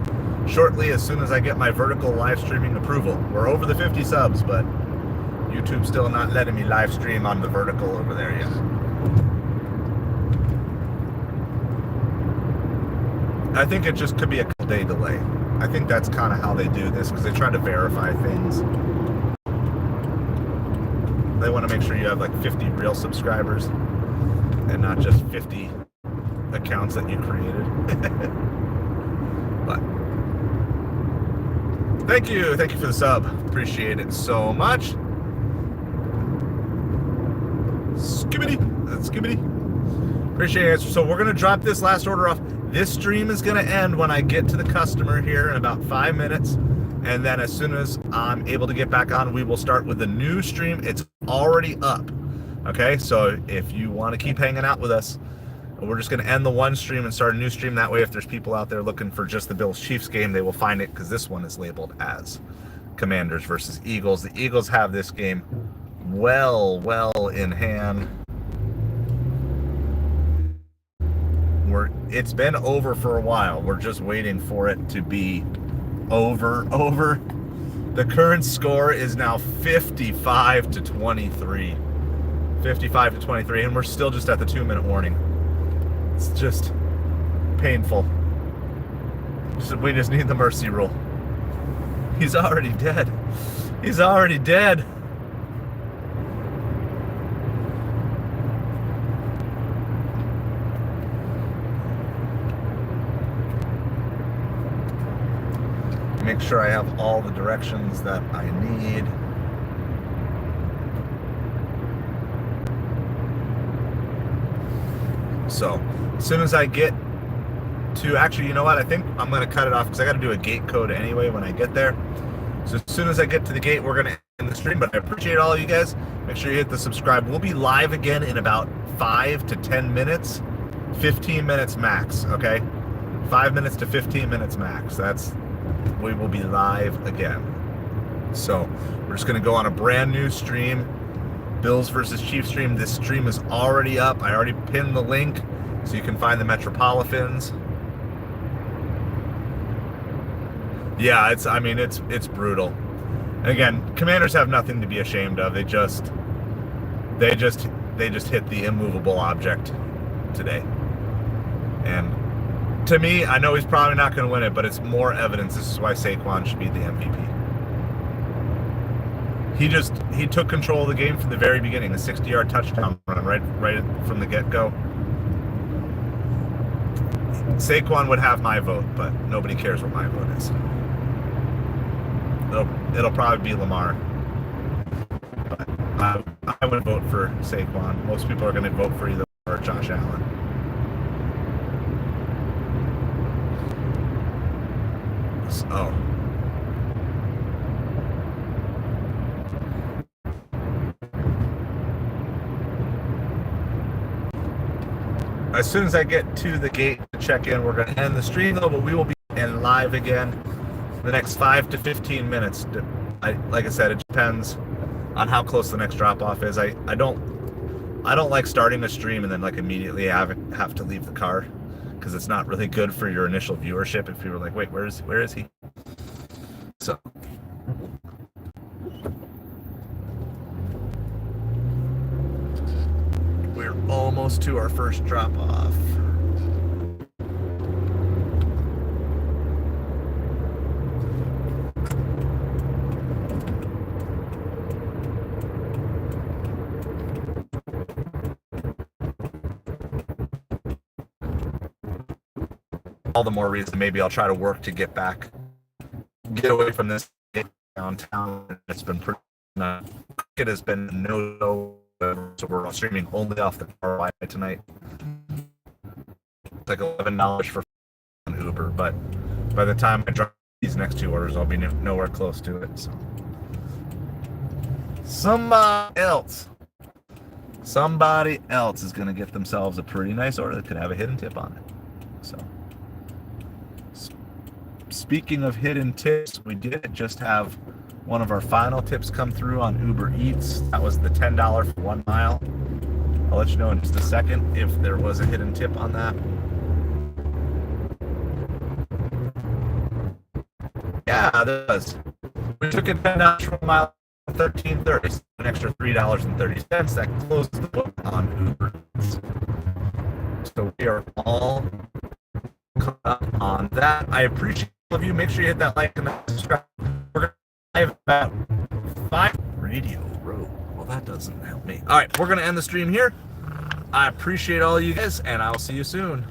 shortly as soon as I get my vertical live streaming approval. We're over the 50 subs, but YouTube's still not letting me live stream on the vertical over there yet. I think it just could be a couple day delay. I think that's kind of how they do this, because they try to verify things. They want to make sure you have like 50 real subscribers and not just 50 accounts that you created. But thank you for the sub. Appreciate it so much. Skibbity. Appreciate it. So we're gonna drop this last order off. This stream is gonna end when I get to the customer here in about 5 minutes. And then as soon as I'm able to get back on, we will start with the new stream. It's already up. Okay, so if you want to keep hanging out with us, But we're just going to end the one stream and start a new stream. That way, if there's people out there looking for just the Bills-Chiefs game, they will find it, because this one is labeled as Commanders versus Eagles. The Eagles have this game well in hand. It's been over for a while. We're just waiting for it to be over. The current score is now 55-23. 55-23, and we're still just at the 2-minute warning. It's just painful. We just need the mercy rule. He's already dead. He's already dead. Make sure I have all the directions that I need. So, as soon as I get to, actually, you know what? I think I'm going to cut it off because I got to do a gate code anyway when I get there. So, as soon as I get to the gate, we're going to end the stream. But I appreciate all of you guys. Make sure you hit the subscribe. We'll be live again in about 5 to 10 minutes, 15 minutes max, okay? 5 minutes to 15 minutes max. We will be live again. So we're just going to go on a brand new stream, Bills versus Chiefs stream. This stream is already up. I already pinned the link so you can find the MetropoliFins. Yeah, it's brutal. And again, Commanders have nothing to be ashamed of. They just hit the immovable object today. And to me, I know he's probably not going to win it, but it's more evidence. This is why Saquon should be the MVP. He took control of the game from the very beginning. A 60-yard touchdown run right from the get-go. Saquon would have my vote, but nobody cares what my vote is. It'll probably be Lamar. But I would vote for Saquon. Most people are going to vote for either or Josh Allen. Oh. As soon as I get to the gate to check in, we're going to end the stream, though, but we will be in live again the next 5 to 15 minutes. Like I said, it depends on how close the next drop-off is. I don't like starting a stream and then like immediately have to leave the car, because it's not really good for your initial viewership if you were like, wait, where is he? So we're almost to our first drop off. All the more reason maybe I'll try to work to get away from this downtown. It's been pretty. It has been no, so we're streaming only off the car Wi-Fi tonight. It's like $11 for Uber, but by the time I drop these next 2 orders, I'll be nowhere close to it. So somebody else is going to get themselves a pretty nice order that could have a hidden tip on it. So. Speaking of hidden tips, we did just have one of our final tips come through on UberEats. That was the $10 for 1 mile. I'll let you know in just a second if there was a hidden tip on that. Yeah, there was. We took it $10 for 1 mile, $13.30, an extra $3.30. That closed the book on UberEats. So we are all caught up on that. I appreciate all of you. Make sure you hit that like and that subscribe. We're going to have about 5 Radio Row. Well, that doesn't help me. All right, we're going to end the stream here. I appreciate all you guys, and I'll see you soon.